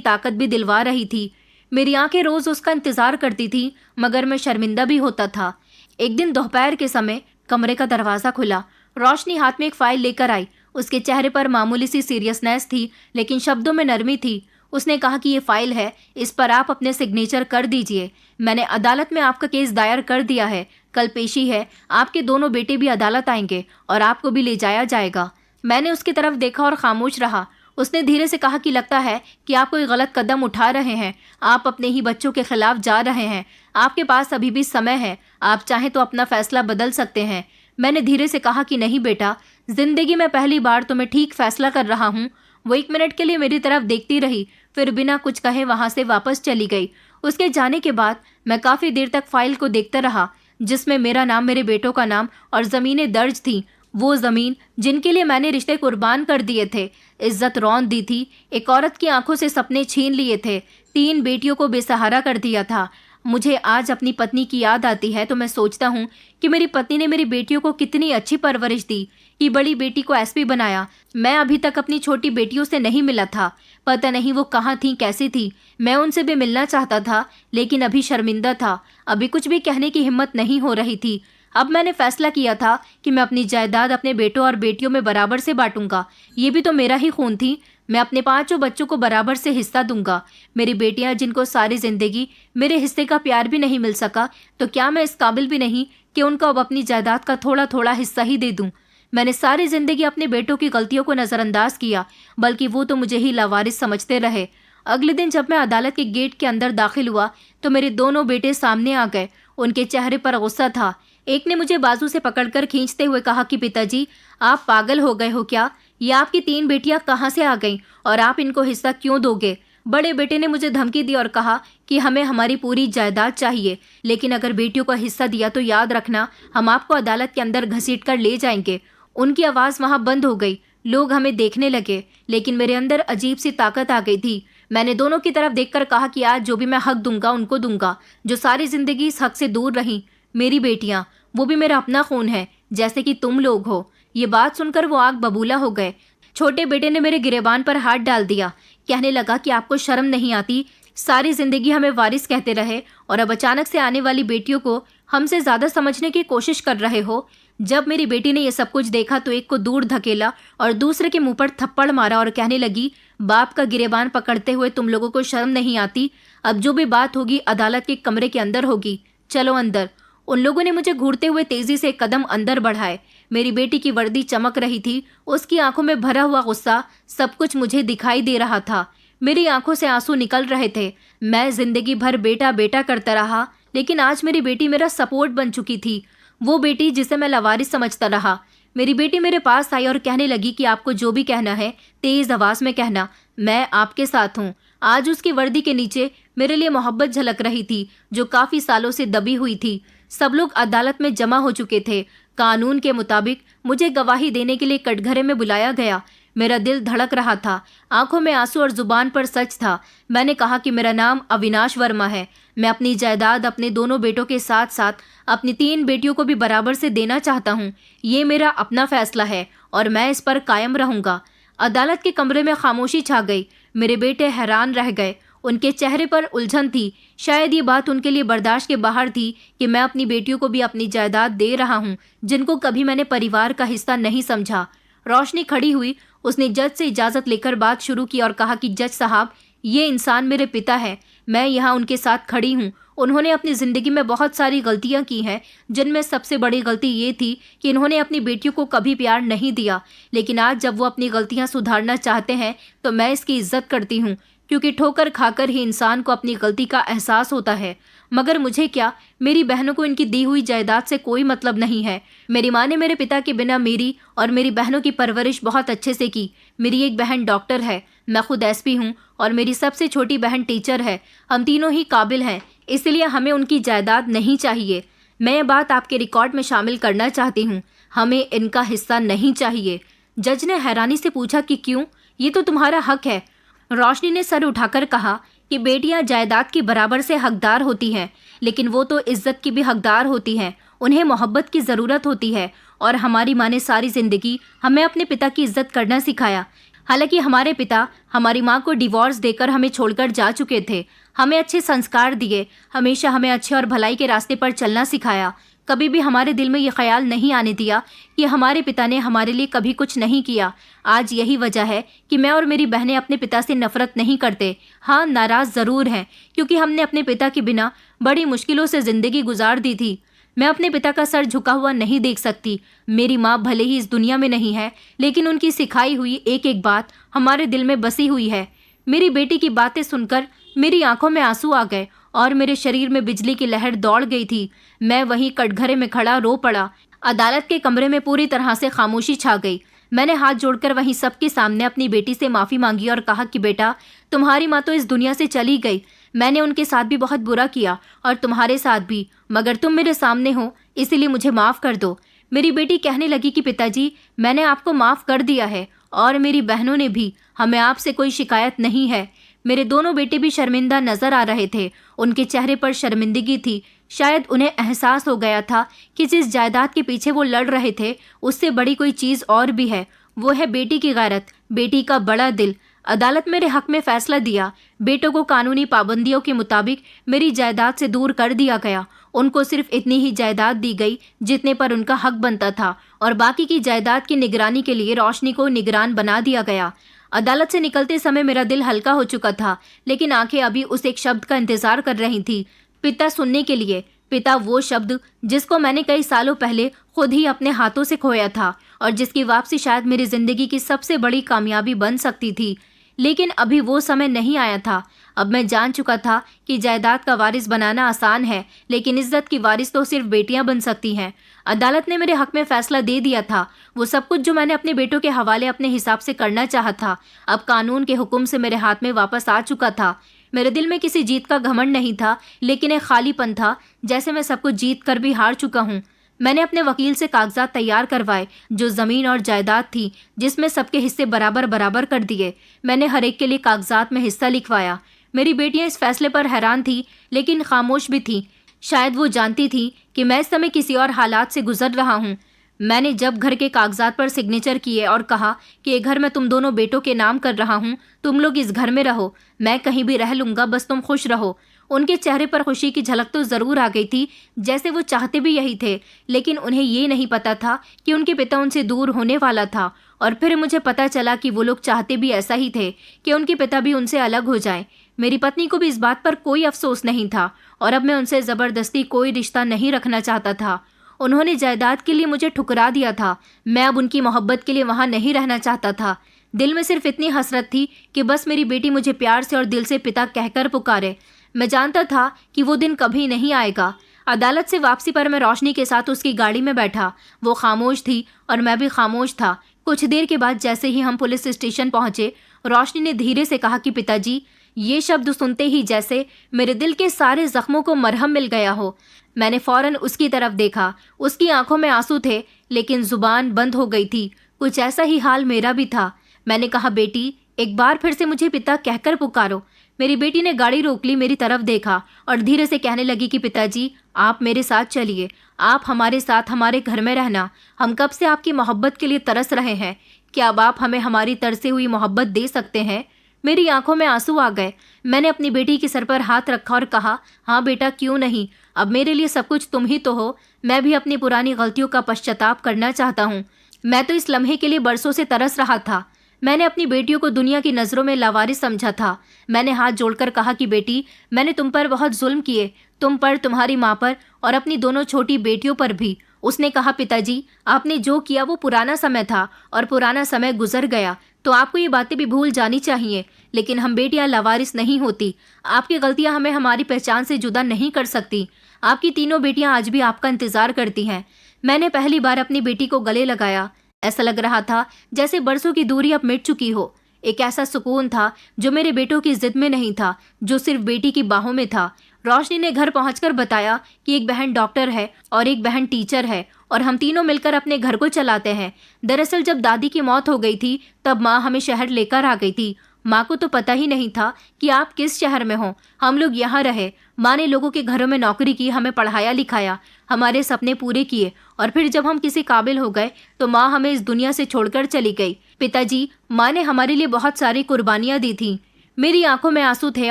ताकत भी दिलवा रही थी। मेरी आंखें रोज़ उसका इंतज़ार करती थी, मगर मैं शर्मिंदा भी होता था। एक दिन दोपहर के समय कमरे का दरवाज़ा खुला। रोशनी हाथ में एक फ़ाइल लेकर आई। उसके चेहरे पर मामूली सी सीरियसनेस थी, लेकिन शब्दों में नरमी थी। उसने कहा कि ये फाइल है, इस पर आप अपने सिग्नेचर कर दीजिए। मैंने अदालत में आपका केस दायर कर दिया है। कल पेशी है। आपके दोनों बेटे भी अदालत आएंगे और आपको भी ले जाया जाएगा। मैंने उसकी तरफ देखा और खामोश रहा। उसने धीरे से कहा कि लगता है कि आप कोई गलत कदम उठा रहे हैं। आप अपने ही बच्चों के खिलाफ जा रहे हैं। आपके पास अभी भी समय है, आप चाहें तो अपना फैसला बदल सकते हैं। मैंने धीरे से कहा कि नहीं बेटा, जिंदगी में पहली बार तो मैं ठीक फैसला कर रहा हूँ। वो 1 मिनट के लिए मेरी तरफ देखती रही, फिर बिना कुछ कहे वहाँ से वापस चली गई। उसके जाने के बाद मैं काफ़ी देर तक फाइल को देखता रहा जिसमें मेरा नाम, मेरे बेटों का नाम और ज़मीनें दर्ज थीं। वो जमीन जिनके लिए मैंने रिश्ते कुर्बान कर दिए थे, इज्जत रौंद दी थी, एक औरत की आंखों से सपने छीन लिए थे, 3 बेटियों को बेसहारा कर दिया था। मुझे आज अपनी पत्नी की याद आती है तो मैं सोचता हूँ कि मेरी पत्नी ने मेरी बेटियों को कितनी अच्छी परवरिश दी, कि बड़ी बेटी को एसपी बनाया। मैं अभी तक अपनी छोटी बेटियों से नहीं मिला था। पता नहीं वो कहाँ थी, कैसी थी। मैं उनसे भी मिलना चाहता था, लेकिन अभी शर्मिंदा था। अभी कुछ भी कहने की हिम्मत नहीं हो रही थी। अब मैंने फैसला किया था कि मैं अपनी जायदाद अपने बेटों और बेटियों में बराबर से बांटूंगा। ये भी तो मेरा ही खून थी। मैं अपने 5 बच्चों को बराबर से हिस्सा दूंगा। मेरी बेटियां जिनको सारी जिंदगी मेरे हिस्से का प्यार भी नहीं मिल सका, तो क्या मैं इस काबिल भी नहीं कि उनको अब अपनी जायदाद का थोड़ा थोड़ा हिस्सा ही दे दूं। मैंने सारी जिंदगी अपने बेटों की गलतियों को नजरअंदाज किया, बल्कि वो तो मुझे ही लावारिस समझते रहे। अगले दिन जब मैं अदालत के गेट के अंदर दाखिल हुआ तो मेरे दोनों बेटे सामने आ गए। उनके चेहरे पर गुस्सा था। एक ने मुझे बाजू से पकड़कर खींचते हुए कहा कि पिताजी, आप पागल हो गए हो क्या? ये आपकी 3 बेटियां कहाँ से आ गईं और आप इनको हिस्सा क्यों दोगे? बड़े बेटे ने मुझे धमकी दी और कहा कि हमें हमारी पूरी जायदाद चाहिए, लेकिन अगर बेटियों को हिस्सा दिया तो याद रखना, हम आपको अदालत के अंदर घसीट कर ले जाएंगे। उनकी आवाज़ वहाँ बंद हो गई। लोग हमें देखने लगे, लेकिन मेरे अंदर अजीब सी ताकत आ गई थी। मैंने दोनों की तरफ देखकर कहा कि आज जो भी मैं हक दूंगा उनको दूंगा, जो सारी जिंदगी इस हक से दूर रहीं। मेरी बेटियां, वो भी मेरा अपना खून है, जैसे कि तुम लोग हो। ये बात सुनकर वो आग बबूला हो गए। छोटे बेटे ने मेरे गिरेबान पर हाथ डाल दिया। कहने लगा कि आपको शर्म नहीं आती? सारी जिंदगी हमें वारिस कहते रहे और अब अचानक से आने वाली बेटियों को हमसे ज्यादा समझने की कोशिश कर रहे हो। जब मेरी बेटी ने ये सब कुछ देखा तो एक को दूर धकेला और दूसरे के मुंह पर थप्पड़ मारा और कहने लगी, बाप का गिरेबान पकड़ते हुए तुम लोगों को शर्म नहीं आती? अब जो भी बात होगी अदालत के कमरे के अंदर होगी, चलो अंदर। उन लोगों ने मुझे घूरते हुए तेजी से कदम अंदर बढ़ाए। मेरी बेटी की वर्दी चमक रही थी, उसकी आंखों में भरा हुआ गुस्सा, सब कुछ मुझे दिखाई दे रहा था। मेरी आंखों से आंसू निकल रहे थे। मैं जिंदगी भर बेटा बेटा करता रहा, लेकिन आज मेरी बेटी मेरा सपोर्ट बन चुकी थी। वो बेटी जिसे मैं लावारिस समझता रहा। मेरी बेटी मेरे पास आई और कहने लगी कि आपको जो भी कहना है तेज आवाज में कहना, मैं आपके साथ हूँ। आज उसकी वर्दी के नीचे मेरे लिए मोहब्बत झलक रही थी, जो काफी सालों से दबी हुई थी। सब लोग अदालत में जमा हो चुके थे। कानून के मुताबिक मुझे गवाही देने के लिए कटघरे में बुलाया गया। मेरा दिल धड़क रहा था, आंखों में आंसू और जुबान पर सच था। मैंने कहा कि मेरा नाम अविनाश वर्मा है। मैं अपनी जायदाद अपने दोनों बेटों के साथ साथ अपनी 3 बेटियों को भी बराबर से देना चाहता हूँ। ये मेरा अपना फैसला है और मैं इस पर कायम रहूंगा। अदालत के कमरे में खामोशी छा गई। मेरे बेटे हैरान रह गए। उनके चेहरे पर उलझन थी। शायद ये बात उनके लिए बर्दाश्त के बाहर थी कि मैं अपनी बेटियों को भी अपनी जायदाद दे रहा हूँ, जिनको कभी मैंने परिवार का हिस्सा नहीं समझा। रोशनी खड़ी हुई। उसने जज से इजाजत लेकर बात शुरू की और कहा कि जज साहब, ये इंसान मेरे पिता है। मैं यहाँ उनके साथ खड़ी हूँ। उन्होंने अपनी ज़िंदगी में बहुत सारी गलतियाँ की हैं, जिनमें सबसे बड़ी गलती ये थी कि इन्होंने अपनी बेटियों को कभी प्यार नहीं दिया। लेकिन आज जब वो अपनी गलतियाँ सुधारना चाहते हैं तो मैं इसकी इज्जत करती हूँ, क्योंकि ठोकर खाकर ही इंसान को अपनी गलती का एहसास होता है। मगर मुझे क्या, मेरी बहनों को इनकी दी हुई जायदाद से कोई मतलब नहीं है। मेरी माँ ने मेरे पिता के बिना मेरी और मेरी बहनों की परवरिश बहुत अच्छे से की। मेरी एक बहन डॉक्टर है, मैं खुद एसपी हूँ और मेरी सबसे छोटी बहन टीचर है। हम तीनों ही काबिल हैं, इसलिए हमें उनकी जायदाद नहीं चाहिए। मैं ये बात आपके रिकॉर्ड में शामिल करना चाहती हूँ, हमें इनका हिस्सा नहीं चाहिए। जज ने हैरानी से पूछा कि क्यों? ये तो तुम्हारा हक है। रोशनी ने सर उठाकर कहा कि बेटियां जायदाद की बराबर से हकदार होती हैं, लेकिन वो तो इज्जत की भी हकदार होती हैं। उन्हें मोहब्बत की ज़रूरत होती है और हमारी माँ ने सारी ज़िंदगी हमें अपने पिता की इज्जत करना सिखाया। हालांकि हमारे पिता हमारी माँ को डिवोर्स देकर हमें छोड़कर जा चुके थे। हमें अच्छे संस्कार दिए, हमेशा हमें अच्छे और भलाई के रास्ते पर चलना सिखाया। कभी भी हमारे दिल में ये ख्याल नहीं आने दिया कि हमारे पिता ने हमारे लिए कभी कुछ नहीं किया। आज यही वजह है कि मैं और मेरी बहनें अपने पिता से नफरत नहीं करते। हाँ, नाराज़ ज़रूर हैं, क्योंकि हमने अपने पिता के बिना बड़ी मुश्किलों से ज़िंदगी गुजार दी थी। मैं अपने पिता का सर झुका हुआ नहीं देख सकती। मेरी माँ भले ही इस दुनिया में नहीं है, लेकिन उनकी सिखाई हुई एक एक बात हमारे दिल में बसी हुई है। मेरी बेटी की बातें सुनकर मेरी आंखों में आंसू आ गए और मेरे शरीर में बिजली की लहर दौड़ गई थी। मैं वहीं कटघरे में खड़ा रो पड़ा। अदालत के कमरे में पूरी तरह से खामोशी छा गई। मैंने हाथ जोड़कर वहीं सबके सामने अपनी बेटी से माफ़ी मांगी और कहा कि बेटा, तुम्हारी माँ तो इस दुनिया से चली गई। मैंने उनके साथ भी बहुत बुरा किया और तुम्हारे साथ भी, मगर तुम मेरे सामने हो, इसीलिए मुझे माफ़ कर दो। मेरी बेटी कहने लगी कि पिताजी, मैंने आपको माफ कर दिया है और मेरी बहनों ने भी, हमें आपसे कोई शिकायत नहीं है। मेरे दोनों बेटे भी शर्मिंदा नजर आ रहे थे। उनके चेहरे पर शर्मिंदगी थी। शायद उन्हें एहसास हो गया था कि जिस जायदाद के पीछे वो लड़ रहे थे उससे बड़ी कोई चीज और भी है। वो है बेटी की गैरत, बेटी का बड़ा दिल। अदालत मेरे हक में फैसला दिया। बेटों को कानूनी पाबंदियों के मुताबिक मेरी जायदाद से दूर कर दिया गया। उनको सिर्फ इतनी ही जायदाद दी गई जितने पर उनका हक बनता था और बाकी की जायदाद की निगरानी के लिए रोशनी को निगरान बना दिया गया। अदालत से निकलते समय मेरा दिल हल्का हो चुका था, लेकिन आंखें अभी उस एक शब्द का इंतजार कर रही थी, पिता सुनने के लिए। पिता, वो शब्द जिसको मैंने कई सालों पहले खुद ही अपने हाथों से खोया था और जिसकी वापसी शायद मेरी जिंदगी की सबसे बड़ी कामयाबी बन सकती थी। लेकिन अभी वो समय नहीं आया था। अब मैं जान चुका था कि जायदाद का वारिस बनाना आसान है, लेकिन इज्जत की वारिस तो सिर्फ बेटियां बन सकती हैं। अदालत ने मेरे हक में फैसला दे दिया था। वो सब कुछ जो मैंने अपने बेटों के हवाले अपने हिसाब से करना चाहा था, अब कानून के हुक्म से मेरे हाथ में वापस आ चुका था। मेरे दिल में किसी जीत का घमंड नहीं था, लेकिन एक खालीपन था, जैसे मैं सब कुछ जीत कर भी हार चुका हूँ। मैंने अपने वकील से कागजात तैयार करवाए, जो जमीन और जायदाद थी जिसमें सबके हिस्से बराबर बराबर कर दिए। मैंने हर एक के लिए कागजात में हिस्सा लिखवाया। मेरी बेटियां इस फैसले पर हैरान थी, लेकिन खामोश भी थी। शायद वो जानती थी कि मैं इस समय किसी और हालात से गुजर रहा हूँ। मैंने जब घर के कागजात पर सिग्नेचर किए और कहा कि ये घर मैं तुम दोनों बेटों के नाम कर रहा हूँ, तुम लोग इस घर में रहो, मैं कहीं भी रह लूंगा, बस तुम खुश रहो। उनके चेहरे पर खुशी की झलक तो जरूर आ गई थी, जैसे वो चाहते भी यही थे, लेकिन उन्हें ये नहीं पता था कि उनके पिता उनसे दूर होने वाला था। और फिर मुझे पता चला कि वो लोग चाहते भी ऐसा ही थे कि उनके पिता भी उनसे अलग हो जाएं। मेरी पत्नी को भी इस बात पर कोई अफसोस नहीं था और अब मैं उनसे जबरदस्ती कोई रिश्ता नहीं रखना चाहता था। उन्होंने जायदाद के लिए मुझे ठुकरा दिया था। मैं अब उनकी मोहब्बत के लिए वहां नहीं रहना चाहता था। दिल में सिर्फ इतनी हसरत थी कि बस मेरी बेटी मुझे प्यार से और दिल से पिता कहकर पुकारे। मैं जानता था कि वो दिन कभी नहीं आएगा। अदालत से वापसी पर मैं रोशनी के साथ उसकी गाड़ी में बैठा। वो खामोश थी और मैं भी खामोश था। कुछ देर के बाद जैसे ही हम पुलिस स्टेशन पहुंचे, रोशनी ने धीरे से कहा कि पिताजी, ये शब्द सुनते ही जैसे मेरे दिल के सारे जख्मों को मरहम मिल गया हो। मैंने फौरन उसकी तरफ देखा। उसकी आंखों में आंसू थे, लेकिन जुबान बंद हो गई थी। कुछ ऐसा ही हाल मेरा भी था। मैंने कहा, बेटी, एक बार फिर से मुझे पिता कहकर पुकारो। मेरी बेटी ने गाड़ी रोक ली, मेरी तरफ देखा और धीरे से कहने लगी कि पिताजी, आप मेरे साथ चलिए, आप हमारे साथ हमारे घर में रहना। हम कब से आपकी मोहब्बत के लिए तरस रहे हैं। क्या अब आप हमें हमारी तरसे हुई मोहब्बत दे सकते हैं? मेरी आंखों में आंसू आ गए। मैंने अपनी बेटी के सर पर हाथ रखा और कहा, हाँ बेटा, क्यों नहीं। अब मेरे लिए सब कुछ तुम ही तो हो। मैं भी अपनी पुरानी गलतियों का पश्चाताप करना चाहता हूँ। मैं तो इस लम्हे के लिए बरसों से तरस रहा था। मैंने अपनी बेटियों को दुनिया की नज़रों में लावारिस समझा था। मैंने हाथ जोड़कर कहा कि बेटी, मैंने तुम पर बहुत जुल्म किए, तुम पर, तुम्हारी माँ पर और अपनी दोनों छोटी बेटियों पर भी। उसने कहा, पिताजी, आपने जो किया वो पुराना समय था और पुराना समय गुजर गया, तो आपको ये बातें भी भूल जानी चाहिए। लेकिन हम बेटियां लावारिस नहीं होती। आपकी गलतियां हमें हमारी पहचान से जुदा नहीं कर सकती। आपकी तीनों बेटियां आज भी आपका इंतजार करती हैं। मैंने पहली बार अपनी बेटी को गले लगाया। ऐसा लग रहा था जैसे बरसों की दूरी अब मिट चुकी हो। एक ऐसा सुकून था जो मेरे बेटों की जिद में नहीं था, जो सिर्फ बेटी की बाहों में था। रोशनी ने घर पहुंचकर बताया कि एक बहन डॉक्टर है और एक बहन टीचर है और हम तीनों मिलकर अपने घर को चलाते हैं। दरअसल जब दादी की मौत हो गई थी तब माँ हमें शहर लेकर आ गई थी। माँ को तो पता ही नहीं था कि आप किस शहर में हो। हम लोग यहाँ रहे। माँ ने लोगों के घरों में नौकरी की, हमें पढ़ाया लिखाया, हमारे सपने पूरे किए और फिर जब हम किसी काबिल हो गए तो माँ हमें इस दुनिया से छोड़कर चली गई। पिताजी, माँ ने हमारे लिए बहुत सारी कुर्बानियाँ दी थी। मेरी आंखों में आंसू थे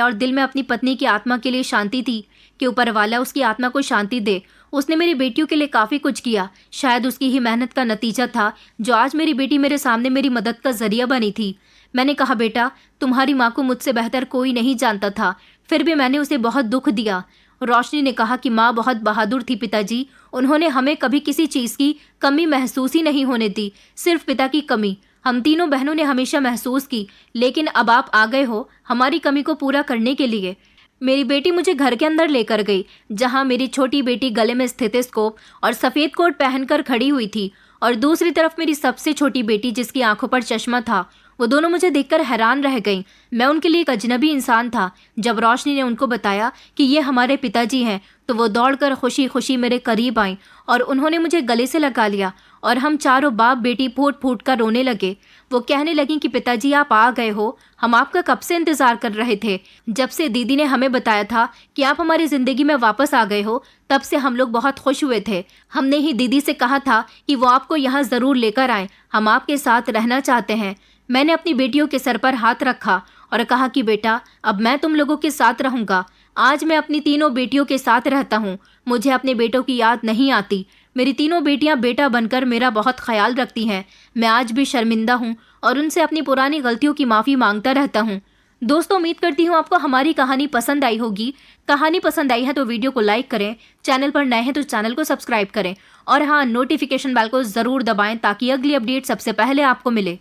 और दिल में अपनी पत्नी की आत्मा के लिए शांति थी कि ऊपर वाला उसकी आत्मा को शांति दे। उसने मेरी बेटियों के लिए काफ़ी कुछ किया। शायद उसकी ही मेहनत का नतीजा था जो आज मेरी बेटी मेरे सामने मेरी मदद का जरिया बनी थी। मैंने कहा, बेटा, तुम्हारी माँ को मुझसे बेहतर कोई नहीं जानता था, फिर भी मैंने उसे बहुत दुख दिया। रोशनी ने कहा कि माँ बहुत बहादुर थी पिताजी। उन्होंने हमें कभी किसी चीज़ की कमी महसूस ही नहीं होने दी, सिर्फ पिता की कमी। हम तीनों बहनों ने हमेशा महसूस की, लेकिन अब आप आ गए हो हमारी कमी को पूरा करने के लिए। मेरी बेटी मुझे घर के अंदर लेकर गई, जहां मेरी छोटी बेटी गले में स्टेथोस्कोप और सफ़ेद कोट पहनकर खड़ी हुई थी और दूसरी तरफ मेरी सबसे छोटी बेटी जिसकी आंखों पर चश्मा था। वो दोनों मुझे देखकर हैरान रह गईं। मैं उनके लिए एक अजनबी इंसान था। जब रोशनी ने उनको बताया कि ये हमारे पिताजी हैं तो वो दौड़कर खुशी खुशी मेरे करीब आई और उन्होंने मुझे गले से लगा लिया और हम चारों बाप बेटी फूट फूट कर रोने लगे। वो कहने लगी कि पिताजी आप आ गए हो, हम आपका कब से इंतजार कर रहे थे। जब से दीदी ने हमें बताया था कि आप हमारी जिंदगी में वापस आ गए हो, तब से हम लोग बहुत खुश हुए थे। हमने ही दीदी से कहा था कि वो आपको यहाँ जरूर लेकर आए, हम आपके साथ रहना चाहते हैं। मैंने अपनी बेटियों के सर पर हाथ रखा और कहा कि बेटा अब मैं तुम लोगों के साथ रहूंगा। आज मैं अपनी तीनों बेटियों के साथ रहता हूँ। मुझे अपने बेटों की याद नहीं आती। मेरी तीनों बेटियां बेटा बनकर मेरा बहुत ख्याल रखती हैं। मैं आज भी शर्मिंदा हूँ और उनसे अपनी पुरानी गलतियों की माफ़ी मांगता रहता हूँ। दोस्तों उम्मीद करती हूँ आपको हमारी कहानी पसंद आई होगी। कहानी पसंद आई है तो वीडियो को लाइक करें, चैनल पर नए हैं तो चैनल को सब्सक्राइब करें और हाँ, नोटिफिकेशन बेल को ज़रूर दबाएं ताकि अगली अपडेट सबसे पहले आपको मिले।